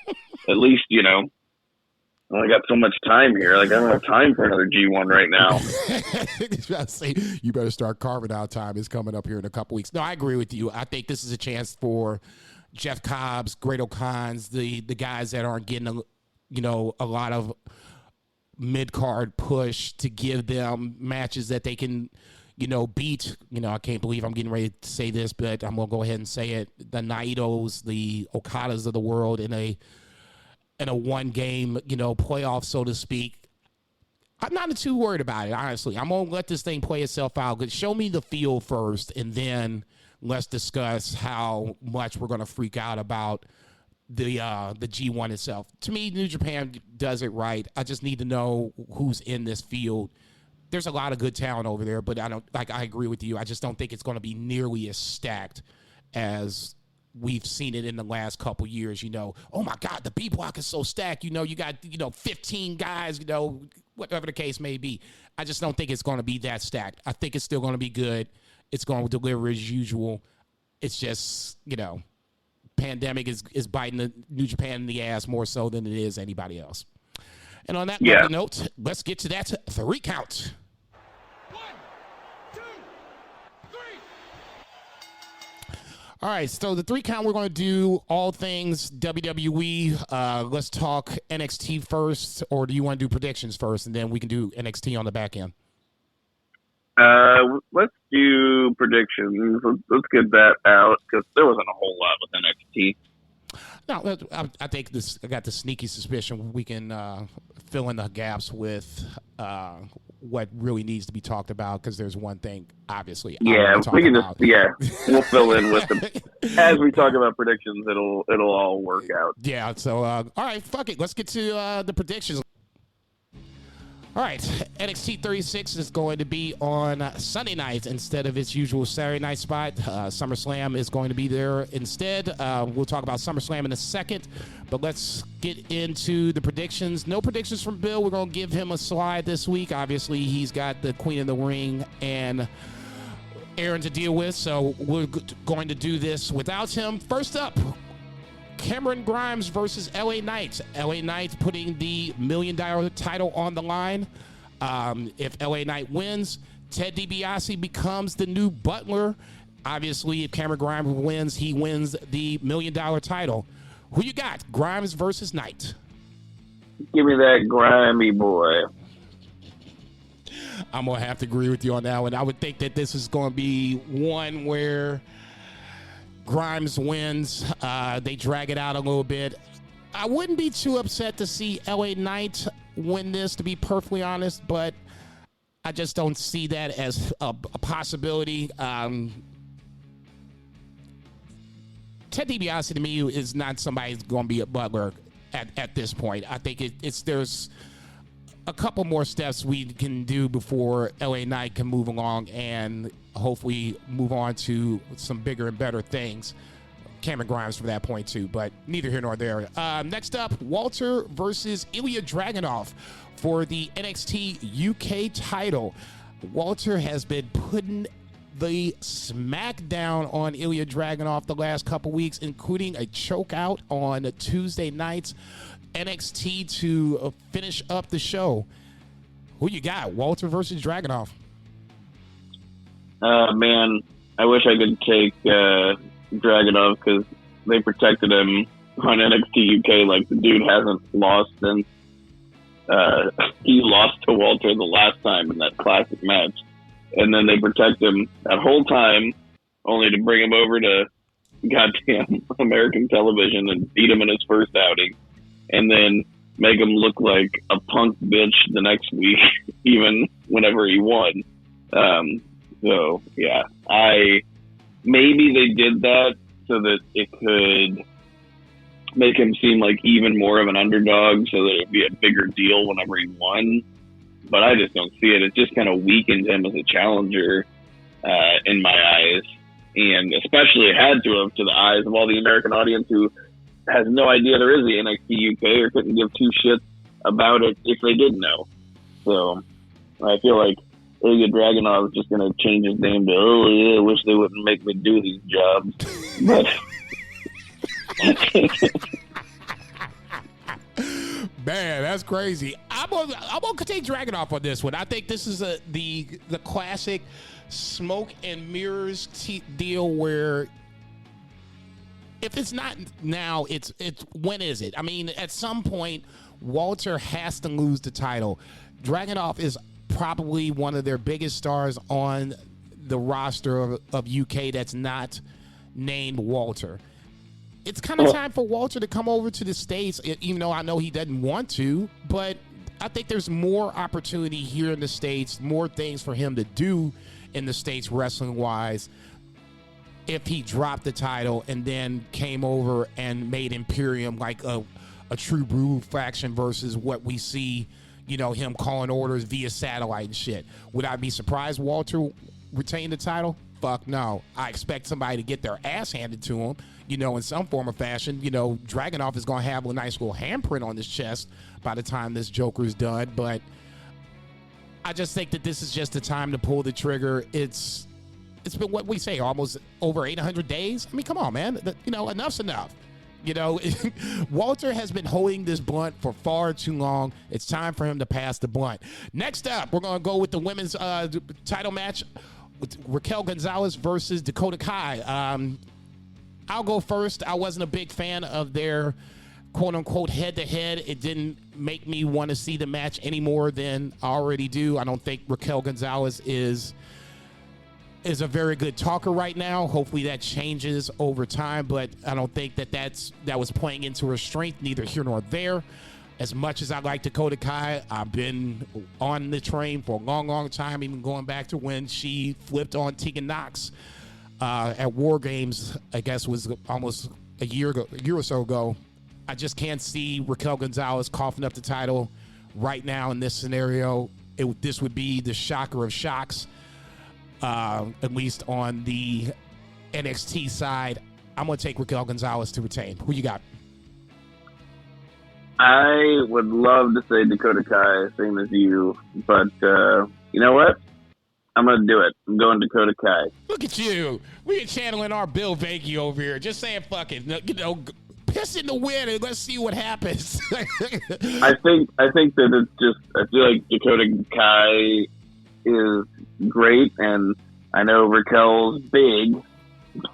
at least, I got so much time here. Like, I don't have time for another G1 right now. I say, you better start carving out time. It's coming up here in a couple weeks. No, I agree with you. I think this is a chance for Jeff Cobb's, Great O'Con's, the guys that aren't getting a lot of mid-card push, to give them matches that they can beat. I can't believe I'm getting ready to say this, but I'm going to go ahead and say it. The Naitos, the Okadas of the world in a one-game, playoff, so to speak. I'm not too worried about it, honestly. I'm going to let this thing play itself out. Show me the field first, and then let's discuss how much we're going to freak out about the G1 itself. To me, New Japan does it right. I just need to know who's in this field. There's a lot of good talent over there, but I agree with you. I just don't think it's going to be nearly as stacked as we've seen it in the last couple years. Oh my God, the B block is so stacked. You got 15 guys. Whatever the case may be. I just don't think it's going to be that stacked. I think it's still going to be good. It's going to deliver as usual. It's just pandemic is biting the New Japan in the ass more so than it is anybody else. And on that note, let's get to that 3 count. 1, 2, 3. All right, so the 3 count, we're going to do all things WWE. Let's talk NXT first, or do you want to do predictions first, and then we can do NXT on the back end? Let's do predictions. Let's get that out, because there wasn't a whole lot with NXT. No, I think I got the sneaky suspicion we can fill in the gaps with what really needs to be talked about, because there's one thing, obviously. Yeah, we can we'll fill in with them. As we talk about predictions, it'll all work out. Yeah, so, all right, fuck it. Let's get to the predictions. All right, NXT 36 is going to be on Sunday night instead of its usual Saturday night spot. SummerSlam is going to be there instead. We'll talk about SummerSlam in a second, but let's get into the predictions. No predictions from Bill. We're going to give him a slide this week. Obviously, he's got the Queen of the Ring and Aaron to deal with, so we're going to do this without him. First up, Cameron Grimes versus LA Knight. LA Knight putting the $1 million title on the line. If LA Knight wins, Ted DiBiase becomes the new Butler. Obviously, if Cameron Grimes wins, he wins the $1 million title. Who you got? Grimes versus Knight. Give me that grimy boy. I'm going to have to agree with you on that one. I would think that this is going to be one where Grimes wins. They drag it out a little bit. I wouldn't be too upset to see LA Knight win this, to be perfectly honest, but I just don't see that as a possibility. Ted DiBiase, to me, is not somebody who's going to be a Butler at this point. I think there's a couple more steps we can do before LA Knight can move along and hopefully move on to some bigger and better things. Cameron Grimes for that point too, but neither here nor there. Next up, Walter versus Ilya Dragunov for the NXT UK title. Walter has been putting the smackdown on Ilya Dragunov the last couple weeks, including a choke out on Tuesday night's NXT to finish up the show. Who you got, Walter versus Dragunov? Man, I wish I could take Dragunov because they protected him on NXT UK like the dude hasn't lost since he lost to Walter the last time in that classic match. And then they protect him that whole time only to bring him over to goddamn American television and beat him in his first outing and then make him look like a punk bitch the next week, even whenever he won. So, yeah, maybe they did that so that it could make him seem like even more of an underdog so that it'd be a bigger deal whenever he won. But I just don't see it. It just kind of weakened him as a challenger in my eyes. And especially it had to have to the eyes of all the American audience who has no idea there is the NXT UK or couldn't give two shits about it if they did know. So I feel like Ilya Dragunov is just going to change his name to, oh, yeah, I wish they wouldn't make me do these jobs. But man, that's crazy. I'm gonna take Dragunov on this one. I think this is the classic smoke and mirrors deal where if it's not now, it's when is it? I mean, at some point, Walter has to lose the title. Dragunov is probably one of their biggest stars on the roster of UK that's not named Walter. It's kind of time for Walter to come over to the States, even though I know he doesn't want to, but I think there's more opportunity here in the States, more things for him to do in the States wrestling-wise if he dropped the title and then came over and made Imperium like a true blue faction versus what we see, you know, him calling orders via satellite and shit. Would I be surprised Walter retained the title? Fuck no. I expect somebody to get their ass handed to him, you know, in some form or fashion. You know, Dragunov is going to have a nice little handprint on his chest by the time this Joker's done, but I just think that this is just the time to pull the trigger. It's been what we say, almost over 800 days. I mean, come on, man. You know, enough's enough. You know, Walter has been holding this blunt for far too long. It's time for him to pass the blunt. Next up, we're going to go with the women's title match with Raquel Gonzalez versus Dakota Kai. I'll go first. I wasn't a big fan of their quote-unquote head-to-head. It didn't make me want to see the match any more than I already do. I don't think Raquel Gonzalez is a very good talker right now. Hopefully that changes over time, but I don't think that was playing into her strength, neither here nor there. As much as I like Dakota Kai, I've been on the train for a long, long time, even going back to when she flipped on Tegan Nox at War Games, I guess was almost a year or so ago. I just can't see Raquel Gonzalez coughing up the title right now in this scenario. This would be the shocker of shocks, at least on the NXT side. I'm going to take Raquel Gonzalez to retain. Who you got? I would love to say Dakota Kai, same as you, but you know what? I'm going to do it. I'm going Dakota Kai. Look at you. We're channeling our Bill Vakey over here, just saying fuck it. You know, piss in the wind and let's see what happens. I think that it's just, I feel like Dakota Kai is great, and I know Raquel's big,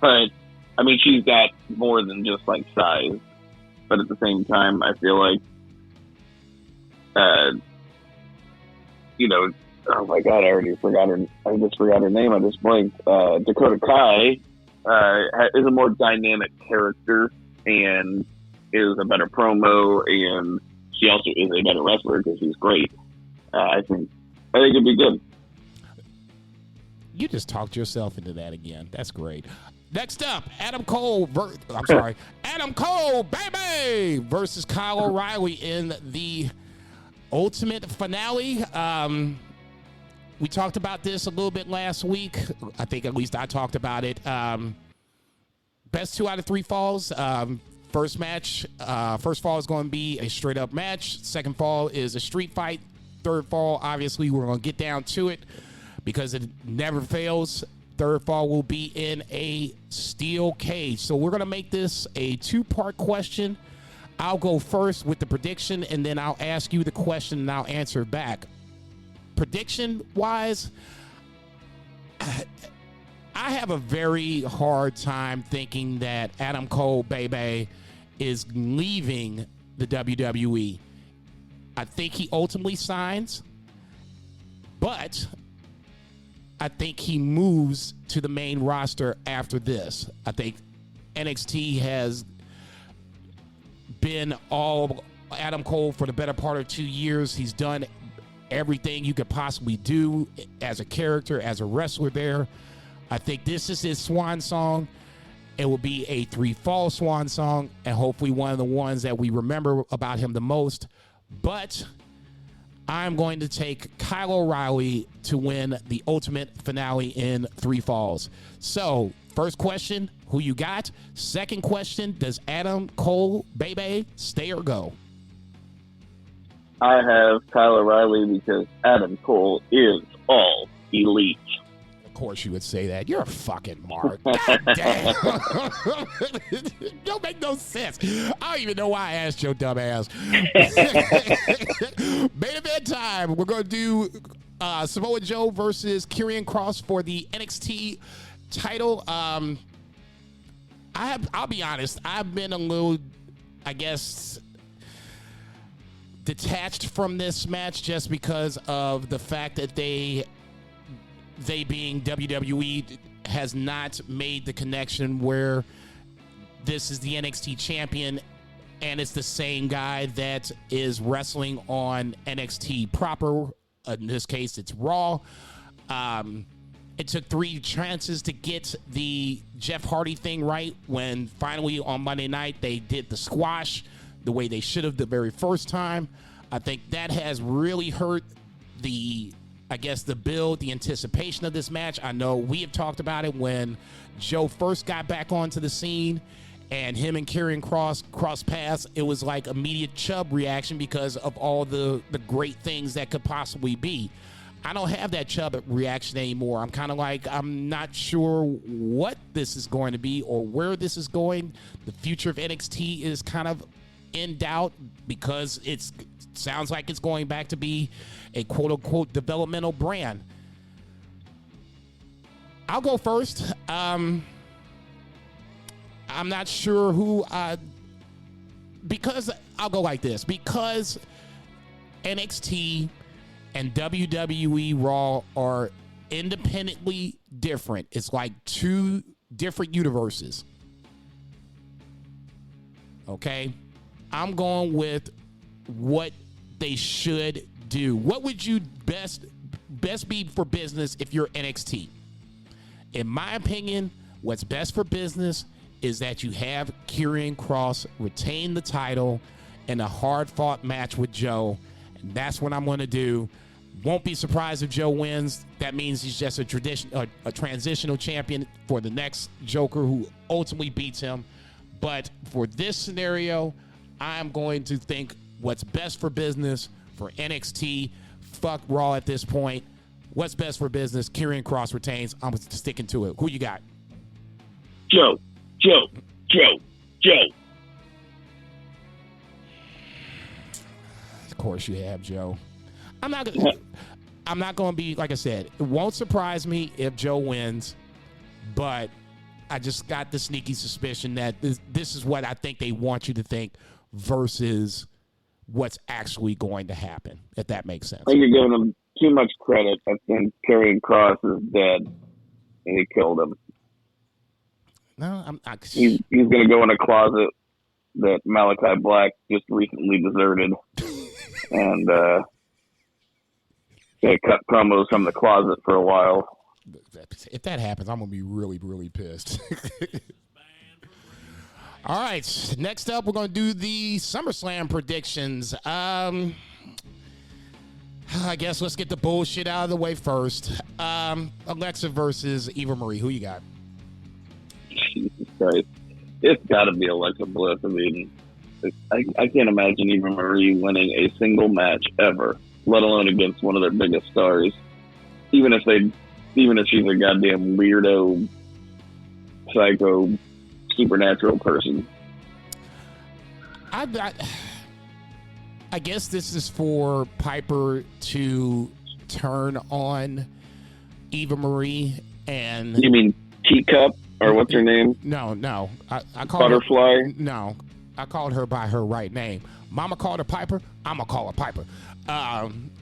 but I mean, she's got more than just like size. But at the same time, I feel like, you know, oh my God, I just forgot her name. I just blanked. Dakota Kai is a more dynamic character and is a better promo, and she also is a better wrestler because she's great. I think it'd be good. You just talked yourself into that again. That's great. Next up, Adam Cole, baby, versus Kyle O'Reilly in the Ultimate finale. We talked about this a little bit last week. I think at least I talked about it. Best 2 out of 3 falls. First fall is going to be a straight up match. Second fall is a street fight. Third fall, obviously, we're going to get down to it because it never fails. Third fall will be in a steel cage. So we're going to make this a 2-part question. I'll go first with the prediction, and then I'll ask you the question, and I'll answer back. Prediction-wise, I have a very hard time thinking that Adam Cole, baby, is leaving the WWE. I think he ultimately signs, but I think he moves to the main roster after this. I think NXT has been all Adam Cole for the better part of 2 years. He's done everything you could possibly do as a character, as a wrestler there. I think this is his swan song. It will be a 3-fall swan song, and hopefully one of the ones that we remember about him the most. But I'm going to take Kyle O'Reilly to win the ultimate finale in 3 falls. So, first question, who you got? Second question, does Adam Cole, baby, stay or go? I have Kyle O'Reilly because Adam Cole is all elite. Of course you would say that. You're a fucking mark. God damn. Don't make no sense. I don't even know why I asked your dumb ass. Main event time. We're going to do Samoa Joe versus Karrion Kross for the NXT title. I'll be honest. I've been a little, I guess, detached from this match just because of the fact that they being WWE has not made the connection where this is the NXT champion and it's the same guy that is wrestling on NXT proper. In this case, it's Raw. It took 3 chances to get the Jeff Hardy thing right when finally on Monday night they did the squash the way they should have the very first time. I think that has really hurt the build, the anticipation of this match. I know we have talked about it when Joe first got back onto the scene and him and Karrion Kross crossed paths. It was like immediate Chubb reaction because of all the great things that could possibly be. I don't have that Chubb reaction anymore. I'm kind of like, I'm not sure what this is going to be or where this is going. The future of NXT is kind of in doubt because it sounds like it's going back to be a quote-unquote developmental brand. I'll go first. I'm not sure who because I'll go like this. Because NXT and WWE Raw are independently different. It's like 2 different universes. Okay? I'm going with what they should do. What would you best be for business if you're NXT? In my opinion, what's best for business is that you have Karrion Kross retain the title in a hard-fought match with Joe, and that's what I'm going to do. Won't be surprised if Joe wins. That means he's just a transitional champion for the next Joker who ultimately beats him. But for this scenario, I'm going to think what's best for business for NXT. Fuck Raw at this point. What's best for business? Karrion Kross retains. I'm sticking to it. Who you got? Joe. Of course you have Joe. I'm not going to be, like I said, it won't surprise me if Joe wins, but I just got the sneaky suspicion that this is what I think they want you to think versus what's actually going to happen, if that makes sense. I think you're giving him too much credit. I think Karrion Kross is dead, and he killed him. No, I'm not. He's going to go in a closet that Malachi Black just recently deserted, and they cut promos from the closet for a while. If that happens, I'm going to be really, really pissed. All right, next up, we're going to do the SummerSlam predictions. I guess let's get the bullshit out of the way first. Alexa versus Eva Marie. Who you got? Jesus Christ. It's got to be Alexa Bliss. I mean, I can't imagine Eva Marie winning a single match ever, let alone against one of their biggest stars. Even if she's a goddamn weirdo, psycho, supernatural person. I guess this is for Piper to turn on Eva Marie and... You mean Teacup? Or what's her name? No. I call Butterfly? Her, no. I called her by her right name. Mama called her Piper. I'm going to call her Piper. I'm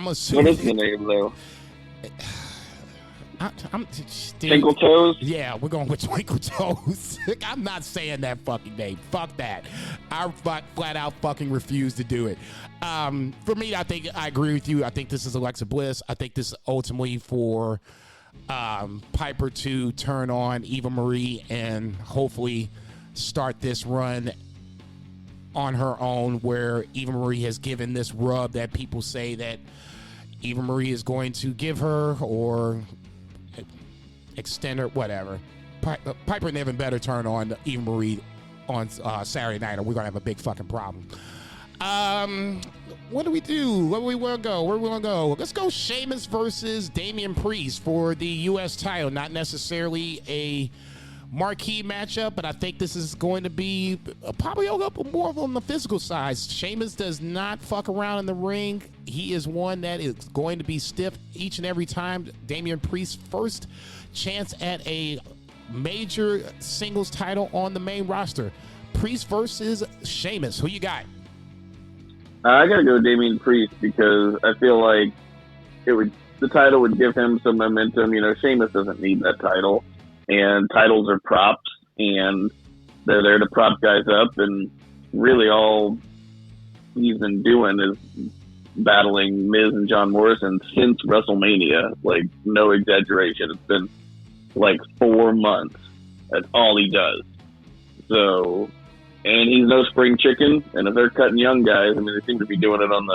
assuming... What is the name, though? Twinkle Toes? Yeah, we're going with Twinkle Toes. I'm not saying that fucking name. Fuck that. I flat out fucking refuse to do it. For me, I think I agree with you. I think this is Alexa Bliss. I think this is ultimately for Piper to turn on Eva Marie and hopefully start this run on her own, where Eva Marie has given this rub that people say that Eva Marie is going to give her or extend her, whatever. Piper never better turn on Eva Marie on Saturday night, or we're going to have a big fucking problem. What do we do? Where do we want to go? Where do we want to go? Let's go Sheamus versus Damien Priest for the U.S. title. Not necessarily a marquee matchup, but I think this is going to be probably more on the physical side. Sheamus does not fuck around in the ring. He is one that is going to be stiff each and every time. Damien Priest's first chance at a major singles title on the main roster. Priest versus Sheamus. Who you got? I gotta go Damien Priest because I feel like the title would give him some momentum. You know, Sheamus doesn't need that title, and titles are props, and they're there to prop guys up. And really, all he's been doing is battling Miz and John Morrison since WrestleMania. Like, no exaggeration. It's been like 4 months. That's all he does. So. And he's no spring chicken. And if they're cutting young guys, I mean, they seem to be doing it on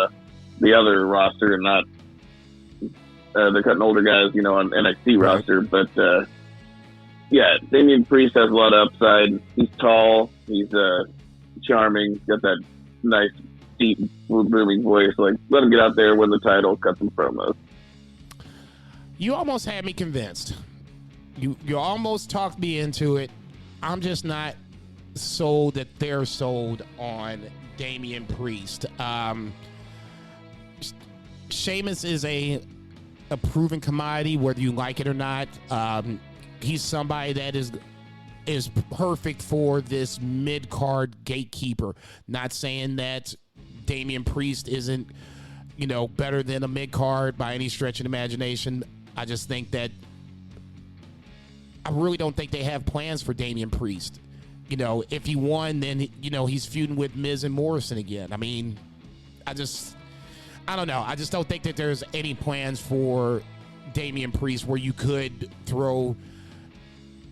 the other roster and not they're cutting older guys, you know, on NXT roster. But yeah, Damien Priest has a lot of upside. He's tall. He's charming. Got that nice, deep, booming voice. Like, let him get out there, win the title, cut some promos. You almost had me convinced. You almost talked me into it. I'm just not sold that they're sold on Damien Priest. Sheamus is a proven commodity, whether you like it or not. He's somebody that is perfect for this mid-card gatekeeper. Not saying that Damien Priest isn't, you know, better than a mid-card by any stretch of imagination. I just think that I really don't think they have plans for Damien Priest. You know, if he won, then, you know, he's feuding with Miz and Morrison again. I mean, I don't know. I just don't think that there's any plans for Damien Priest where you could throw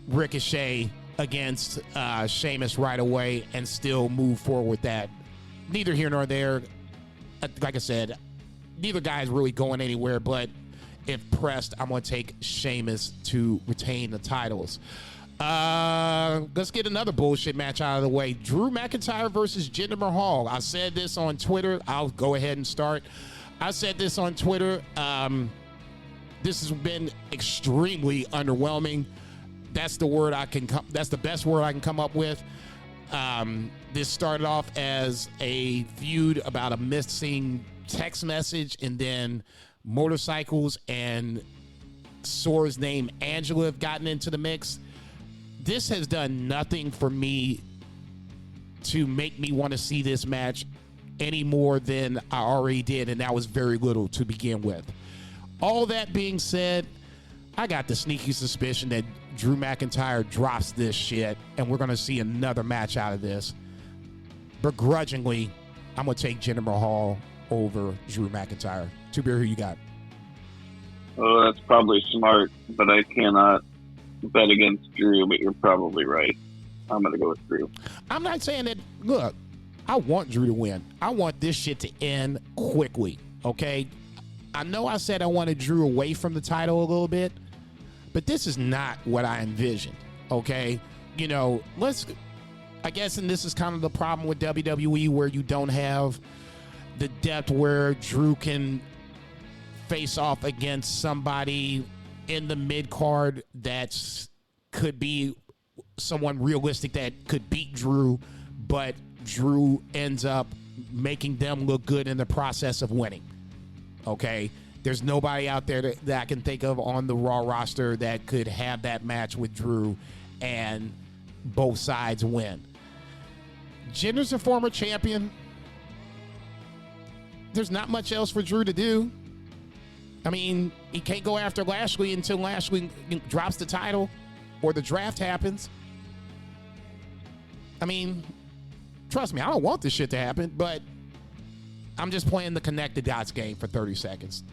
Ricochet against Sheamus right away and still move forward with that. Neither here nor there. Like I said, neither guy is really going anywhere, but if pressed, I'm going to take Sheamus to retain the titles. Let's get another bullshit match out of the way. Drew McIntyre versus Jinder Mahal. I said this on Twitter. I'll go ahead and start. I said this on Twitter. This has been extremely underwhelming. That's the word that's the best word I can come up with. This started off as a feud about a missing text message, and then motorcycles and Sora's name Angela have gotten into the mix. This has done nothing for me to make me want to see this match any more than I already did, and that was very little to begin with. All that being said, I got the sneaky suspicion that Drew McIntyre drops this shit, and we're going to see another match out of this. Begrudgingly, I'm going to take Jinder Mahal over Drew McIntyre. Two Beer, who you got? Oh, that's probably smart, but I cannot bet against Drew, but you're probably right. I'm going to go with Drew. I'm not saying that. Look, I want Drew to win. I want this shit to end quickly, okay? I know I said I wanted Drew away from the title a little bit, but this is not what I envisioned, okay? You know, I guess, and this is kind of the problem with WWE, where you don't have the depth where Drew can face off against somebody in the mid-card that's could be someone realistic that could beat Drew, but Drew ends up making them look good in the process of winning. Okay? There's nobody out there that I can think of on the Raw roster that could have that match with Drew and both sides win. Jinder's a former champion. There's not much else for Drew to do. I mean, he can't go after Lashley until Lashley drops the title or the draft happens. I mean, trust me, I don't want this shit to happen, but I'm just playing the connected dots game for 30 seconds.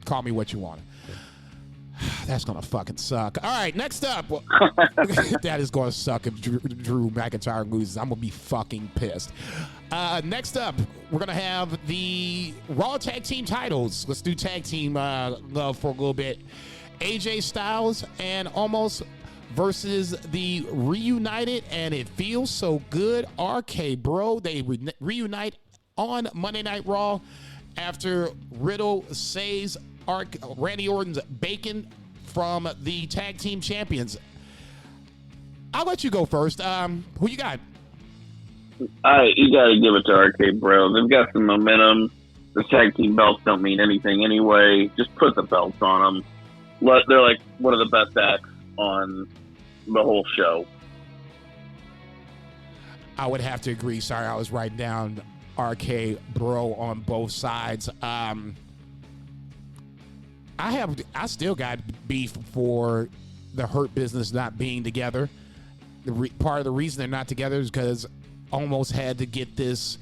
Call me what you want. That's going to fucking suck. All right, next up. That is going to suck if Drew McIntyre loses. I'm going to be fucking pissed. Next up, we're going to have the Raw Tag Team titles. Let's do tag team love for a little bit. AJ Styles and Almost versus the Reunited, and it feels so good. RK Bro, they reunite on Monday Night Raw after Riddle saves Randy Orton's bacon from the tag team champions. I'll let you go first. Who you got? You got to give it to RK Bro. They've got some momentum. The tag team belts don't mean anything anyway. Just put the belts on them. They're like one of the best acts on the whole show. I would have to agree. Sorry, I was writing down RK Bro on both sides. I still got beef for the Hurt Business not being together. Part of the reason they're not together is because Almost had to get this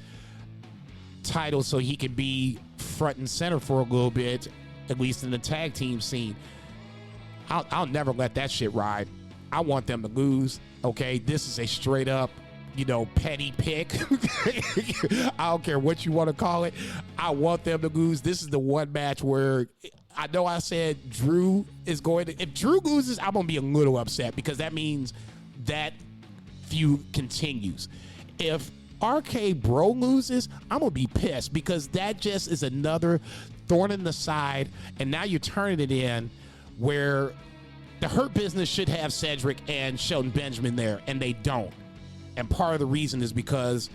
title so he could be front and center for a little bit, at least in the tag team scene. I'll never let that shit ride. I want them to lose. Okay, this is a straight up, petty pick. I don't care what you want to call it. I want them to lose. This is the one match where I know I said Drew is going to. If Drew loses, I'm going to be a little upset because that means that feud continues. If RK Bro loses, I'm going to be pissed because that just is another thorn in the side. And now you're turning it in where the Hurt Business should have Cedric and Shelton Benjamin there, and they don't. And part of the reason is because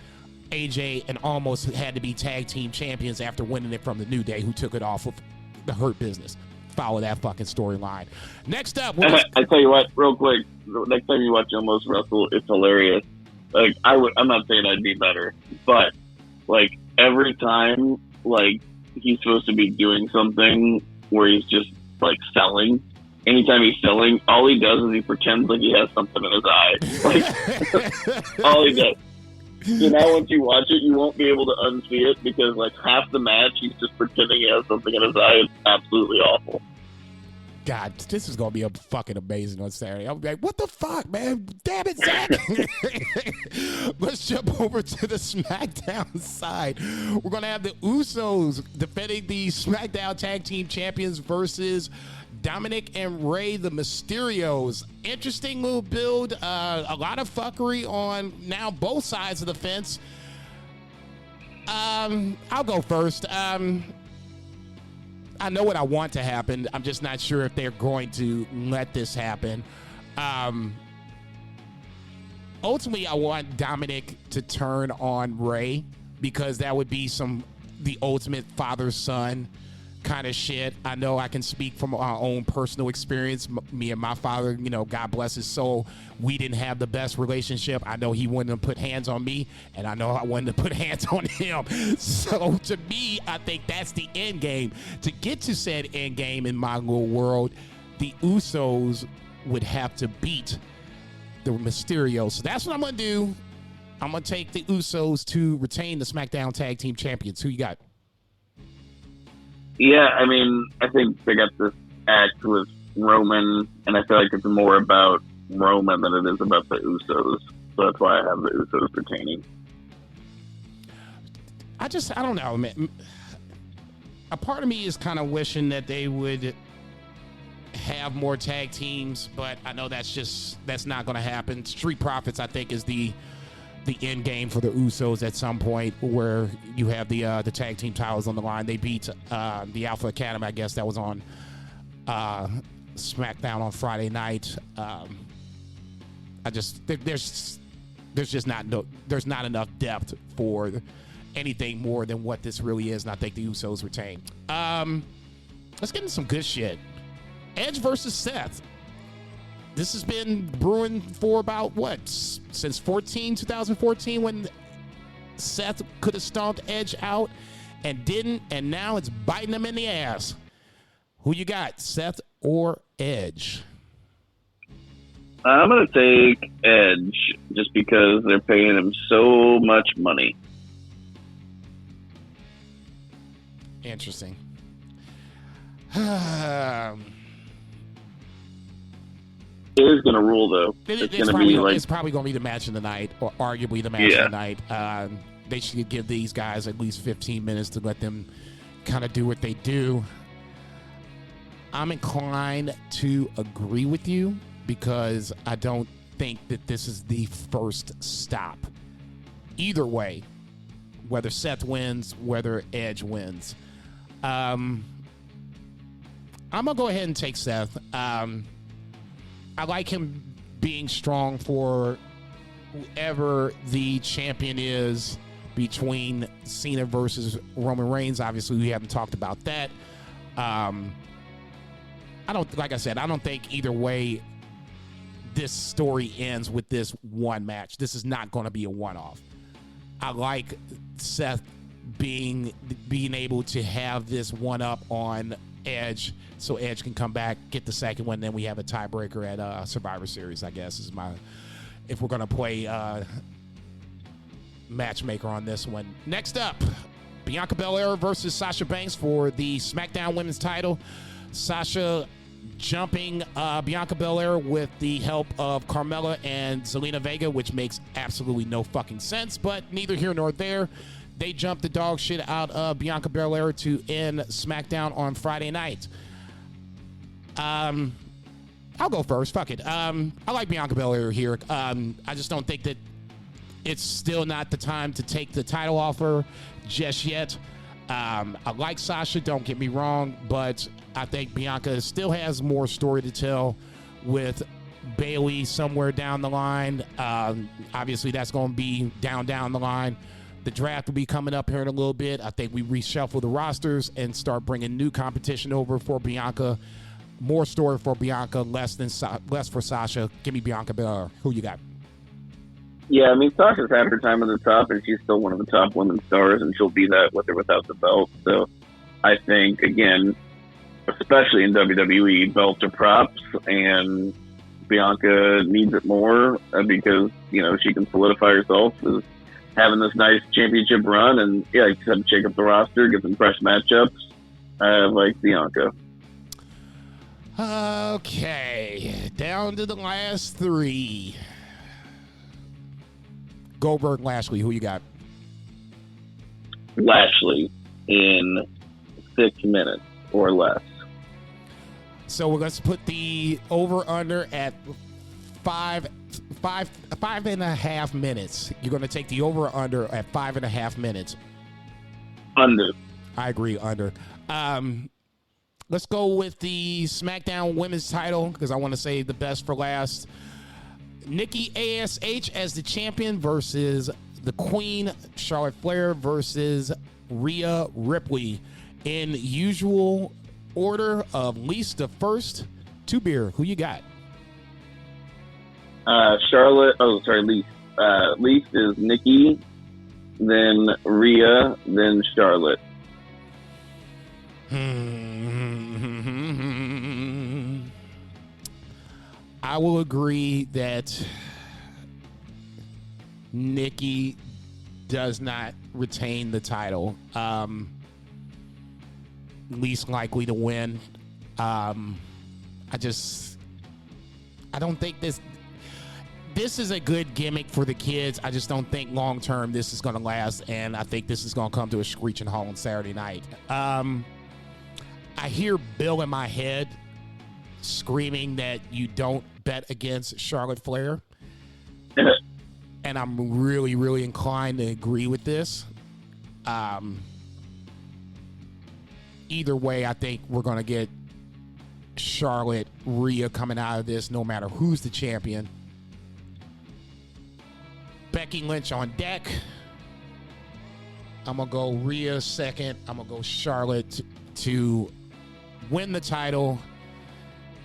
AJ and Almost had to be tag team champions after winning it from the New Day, who took it off of the Hurt Business. Follow that fucking storyline. Next up, I tell you what, real quick. Next time you watch Almost wrestle, it's hilarious. Like I'm not saying I'd be better, but like every time, like he's supposed to be doing something where he's just like selling. Anytime he's selling, all he does is he pretends like he has something in his eye. Like, all he does. So now once you watch it, you won't be able to unsee it because like half the match, he's just pretending he has something in his eye. It's absolutely awful. God, this is going to be fucking amazing on Saturday. I'm like, what the fuck, man? Damn it, Zach. Let's jump over to the SmackDown side. We're going to have the Usos defending the SmackDown Tag Team Champions versus Dominic and Rey, the Mysterios. Interesting little build. A lot of fuckery on now both sides of the fence. I'll go first. I know what I want to happen. I'm just not sure if they're going to let this happen. Ultimately, I want Dominic to turn on Rey because that would be the ultimate father-son kind of shit. I know I can speak from our own personal experience. Me and my father, God bless his soul, we didn't have the best relationship. I know he wouldn't have put hands on me, and I know I wouldn't have put hands on him. So to me, I think that's the end game. To get to said end game in my little world, the Usos would have to beat the Mysterios. So that's what I'm going to do. I'm going to take the Usos to retain the SmackDown Tag Team Champions. Who you got? Yeah, I mean, I think they got this act with Roman, and I feel like it's more about Roman than it is about the Usos. So that's why I have the Usos retaining. I don't know, man. a part of me is kind of wishing that they would have more tag teams, but I know that's not going to happen. Street Profits, I think, is the end game for the Usos at some point, where you have the tag team titles on the line. They beat the Alpha Academy, I guess that was on Smackdown on Friday night. There's not enough depth for anything more than what this really is, and I think the Usos retain. Let's get into some good shit. Edge versus Seth. This has been brewing for about since 2014, when Seth could have stomped Edge out and didn't, and now it's biting him in the ass. Who you got, Seth or Edge? I'm going to take Edge just because they're paying him so much money. Interesting. It is going to rule, though. It's probably going to be the match of the night, or arguably the match of the night. They should give these guys at least 15 minutes to let them kind of do what they do. I'm inclined to agree with you because I don't think that this is the first stop. Either way, whether Seth wins, whether Edge wins. I'm going to go ahead and take Seth. I like him being strong for whoever the champion is between Cena versus Roman Reigns. Obviously, we haven't talked about that. I don't think either way this story ends with this one match. This is not going to be a one-off. I like Seth being able to have this one-up on Edge, so Edge can come back, get the second one, then we have a tiebreaker at Survivor Series, I guess, is if we're going to play matchmaker on this one. Next up, Bianca Belair versus Sasha Banks for the SmackDown Women's title. Sasha jumping Bianca Belair with the help of Carmella and Zelina Vega, which makes absolutely no fucking sense, but neither here nor there. They jumped the dog shit out of Bianca Belair to end SmackDown on Friday night. I'll go first. Fuck it. I like Bianca Belair here. I just don't think that it's still not the time to take the title off her just yet. I like Sasha, don't get me wrong, but I think Bianca still has more story to tell with Bayley somewhere down the line. Obviously, that's going to be down the line. The draft will be coming up here in a little bit. I think we reshuffle the rosters and start bringing new competition over for Bianca. More story for Bianca, less for Sasha. Give me Bianca Belair. Who you got? Yeah, I mean, Sasha's had her time at the top, and she's still one of the top women's stars, and she'll be that with or without the belt. So I think, again, especially in WWE, belts are props, and Bianca needs it more because, she can solidify herself as having this nice championship run, and you just have to shake up the roster, get some fresh matchups. I like Bianca. Okay, down to the last three. Goldberg, Lashley, who you got? Lashley in 6 minutes or less. So we're going to put the over-under at five and a half minutes. You're going to take the over-under at 5.5 minutes. Under. I agree, under. Let's go with the SmackDown Women's title because I want to save the best for last. Nikki ASH as the champion versus the Queen, Charlotte Flair versus Rhea Ripley. In usual order of least to first. Two beer. Who you got? Charlotte. Oh, sorry, least. Least is Nikki, then Rhea, then Charlotte. I will agree that Nikki does not retain the title. Least likely to win. I don't think this is a good gimmick for the kids. I just don't think long term this is going to last, and I think this is going to come to a screeching halt on Saturday night. I hear Bill in my head screaming that you don't bet against Charlotte Flair. And I'm really, really inclined to agree with this. Either way, I think we're going to get Charlotte, Rhea coming out of this no matter who's the champion. Becky Lynch on deck. I'm going to go Rhea second. I'm going to go Charlotte to win the title,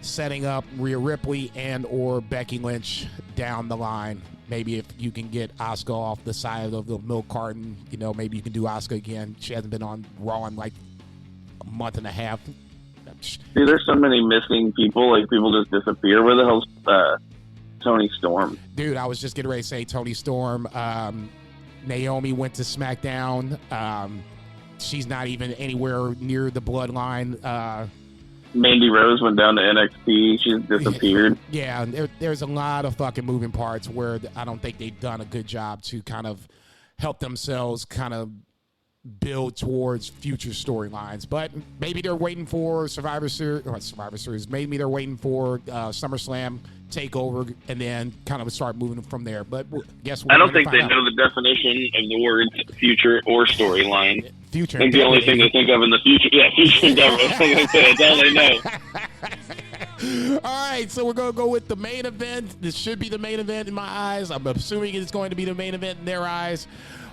setting up Rhea Ripley and or Becky Lynch down the line. Maybe if you can get Asuka off the side of the milk carton, you know, maybe you can do Asuka again. She hasn't been on Raw in like a month and a half. See, there's so many missing people. Like, people just disappear. Where the hell's Tony Storm? Dude, I was just getting ready to say Tony Storm. Naomi went to SmackDown. She's not even anywhere near the bloodline. Mandy Rose went down to NXT. She's disappeared. Yeah, there's a lot of fucking moving parts where I don't think they've done a good job to kind of help themselves kind of build towards future storylines. But maybe they're waiting for Survivor Series. Maybe they're waiting for SummerSlam TakeOver and then kind of start moving from there. But guess what? I don't think they know the definition of the words future or storyline. Future. I think the only thing they think of in the future, future endeavor. That's all they know. All right, so we're going to go with the main event. This should be the main event in my eyes. I'm assuming it's going to be the main event in their eyes.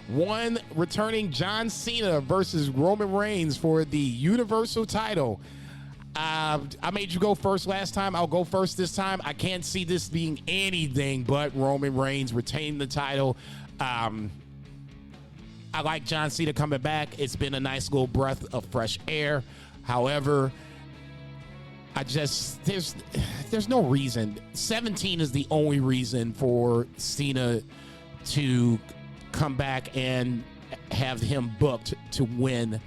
One returning John Cena versus Roman Reigns for the Universal title. I made you go first last time. I'll go first this time. I can't see this being anything but Roman Reigns retaining the title. I like John Cena coming back. It's been a nice little breath of fresh air. However, there's no reason. 17 is the only reason for Cena to come back and have him booked to win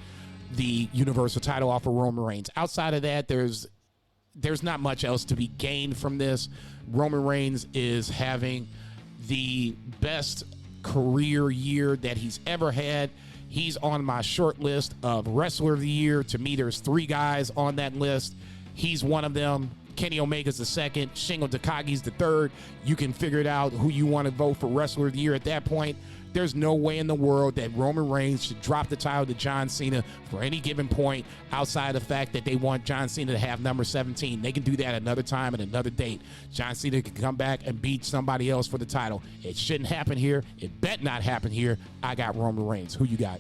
the Universal title off of Roman Reigns. Outside of that, there's not much else to be gained from this. Roman Reigns is having the best career year that he's ever had. He's on my short list of Wrestler of the Year. To me, there's 3 guys on that list. He's one of them. Kenny Omega's the second. Shingo Takagi's the third. You can figure it out who you want to vote for Wrestler of the Year at that point. There's no way in the world that Roman Reigns should drop the title to John Cena for any given point outside the fact that they want John Cena to have number 17. They can do that another time and another date. John Cena can come back and beat somebody else for the title. It shouldn't happen here. It bet not happen here. I got Roman Reigns. Who you got?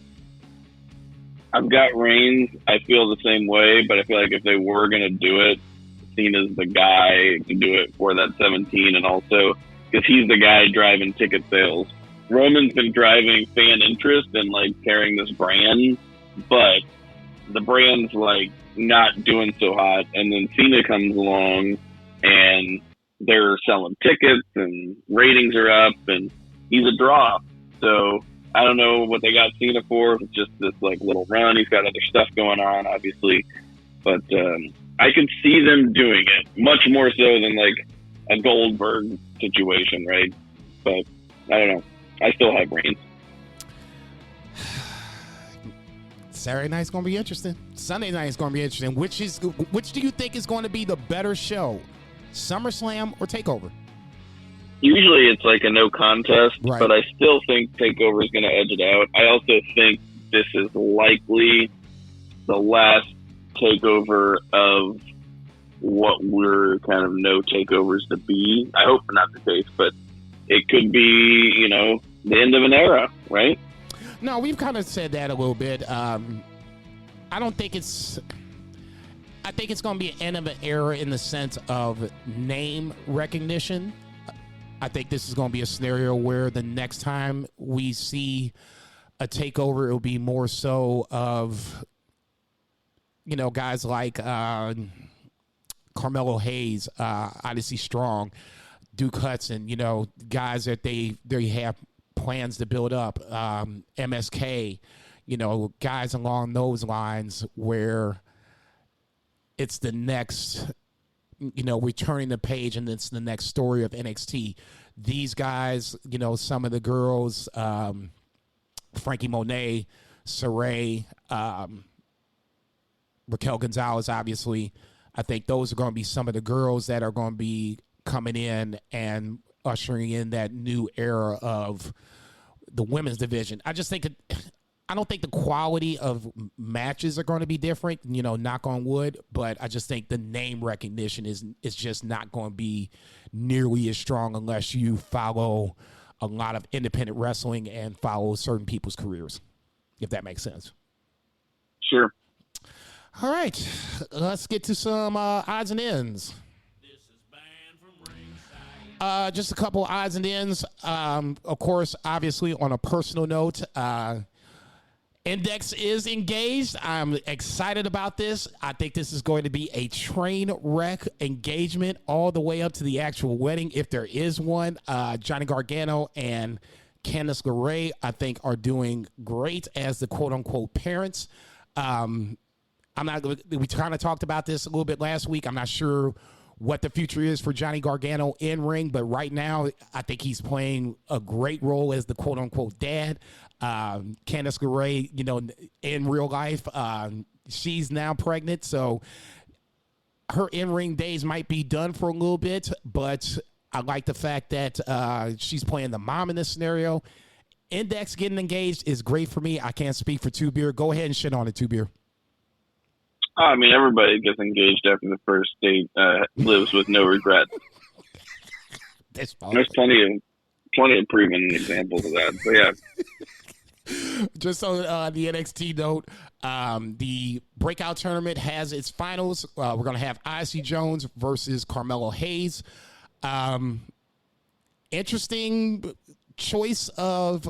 I've got Reigns. I feel the same way, but I feel like if they were going to do it, Cena's the guy to do it for that 17, and also because he's the guy driving ticket sales. Roman's been driving fan interest and like carrying this brand, but the brand's like not doing so hot. And then Cena comes along and they're selling tickets and ratings are up and he's a draw. So I don't know what they got Cena for. If it's just this like little run. He's got other stuff going on, obviously, but I could see them doing it much more so than like a Goldberg situation, right? But I don't know. I still have Reigns. Saturday night's going to be interesting. Sunday night is going to be interesting. Which do you think is going to be the better show, SummerSlam or TakeOver? Usually it's like a no contest, right, but I still think TakeOver is going to edge it out. I also think this is likely the last TakeOver of what we're kind of know TakeOvers to be. I hope not the case, but it could be, the end of an era, right? No, we've kind of said that a little bit. I think it's going to be an end of an era in the sense of name recognition. I think this is going to be a scenario where the next time we see a TakeOver, it'll be more so of, guys like Carmelo Hayes, Odyssey Strong, Duke Hudson, guys that they have plans to build up, MSK, guys along those lines where it's the next, we're turning the page and it's the next story of NXT. These guys, some of the girls, Frankie Monet, Saray, Raquel Gonzalez, obviously. I think those are going to be some of the girls that are going to be coming in and ushering in that new era of the women's division. I just think I don't think the quality of matches are going to be different, knock on wood, but I just think the name recognition is just not going to be nearly as strong unless you follow a lot of independent wrestling and follow certain people's careers, if that makes sense. Sure. All right, let's get to some odds and ends. This is Banned from Ringside. Just a couple odds and ends. Of course, obviously, on a personal note, Index is engaged. I'm excited about this. I think this is going to be a train wreck engagement all the way up to the actual wedding, if there is one. Johnny Gargano and Candice LeRae, I think, are doing great as the quote-unquote parents. We kind of talked about this a little bit last week. I'm not sure what the future is for Johnny Gargano in ring, but right now I think he's playing a great role as the quote-unquote dad. Candice LeRae, in real life, she's now pregnant, so her in-ring days might be done for a little bit, but I like the fact that she's playing the mom in this scenario. Index getting engaged is great for me. I can't speak for Two Beer. Go ahead and shit on it, Two Beer. I mean, everybody gets engaged after the first date, lives with no regrets. There's plenty of proven examples of that. But yeah. Just on the NXT note, the breakout tournament has its finals. We're going to have Odyssey Jones versus Carmelo Hayes. Interesting choice of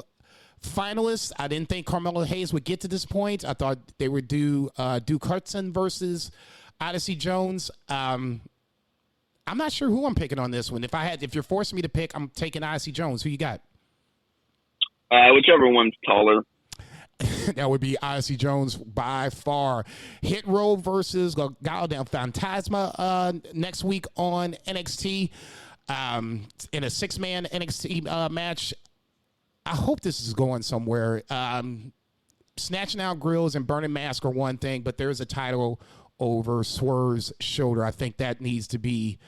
finalists. I didn't think Carmelo Hayes would get to this point. I thought they would do Duke Hudson versus Odyssey Jones. I'm not sure who I'm picking on this one. If you're forcing me to pick, I'm taking Odyssey Jones. Who you got? Whichever one's taller. That would be Odyssey Jones by far. Hit Row versus Legado del Fantasma next week on NXT in a six-man NXT match. I hope this is going somewhere. Snatching out grills and burning mask are one thing, but there's a title over Swerve's shoulder. I think that needs to be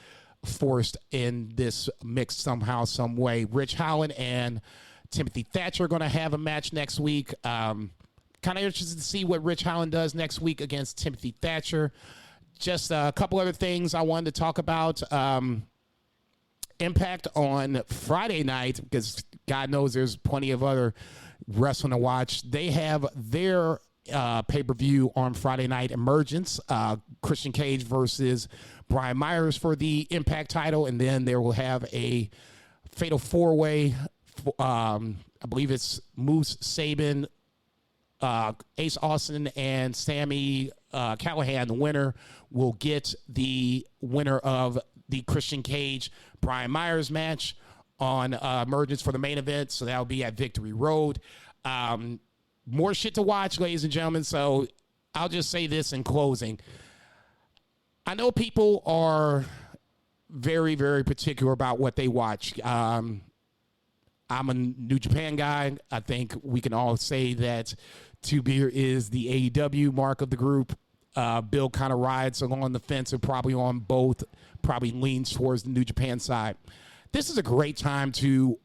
forced in this mix somehow, some way. Rich Holland and Timothy Thatcher are going to have a match next week. Kind of interested to see what Rich Holland does next week against Timothy Thatcher. Just a couple other things I wanted to talk about. Impact on Friday night, because God knows there's plenty of other wrestling to watch. They have their pay-per-view on Friday night, Emergence, Christian Cage versus Brian Myers for the Impact title, and then they will have a fatal four-way. I believe it's Moose, Sabin, Ace Austin, and Sami Callihan. The winner will get the winner of the Christian Cage Brian Myers match on Emergence for the main event. So that'll be at Victory Road. More shit to watch, ladies and gentlemen. So I'll just say this in closing. I know people are very, very particular about what they watch. I'm a New Japan guy. I think we can all say that Two Beer is the AEW mark of the group. Bill kind of rides along the fence and probably on both, probably leans towards the New Japan side. This is a great time to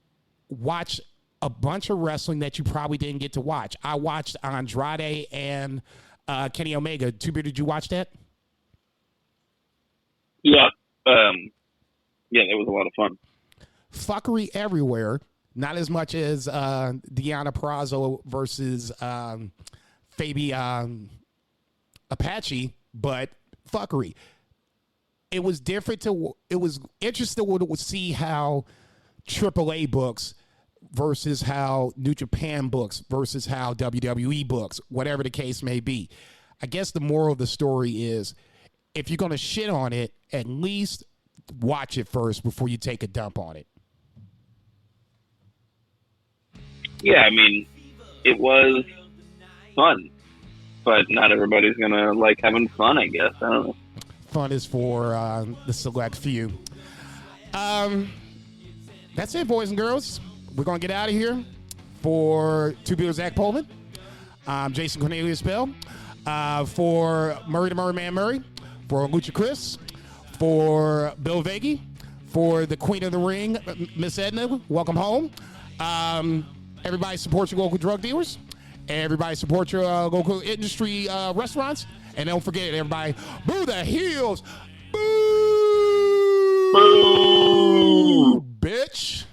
watch a bunch of wrestling that you probably didn't get to watch. I watched Andrade and Kenny Omega. Two Beer, did you watch that? Yeah. That was a lot of fun. Fuckery everywhere. Not as much as Deonna Purrazzo versus Fabi Apache, but fuckery. It was different. It was interesting to see how AAA books versus how New Japan books versus how WWE books, whatever the case may be. I guess the moral of the story is, if you're going to shit on it, at least watch it first before you take a dump on it. Yeah, I mean, it was fun, but not everybody's going to like having fun, I guess. I don't know. Fun is for the select few. That's it, boys and girls. We're going to get out of here for Two Beer Zach Pullman. Jason Cornelius Bell. For Murray the Murray Man Murray. For Lucha Chris. For Bill Vagey. For the Queen of the Ring, Miss Edna. Welcome home. Everybody support your local drug dealers. Everybody support your local industry restaurants. And don't forget, everybody, boo the heels. Boo! Bitch.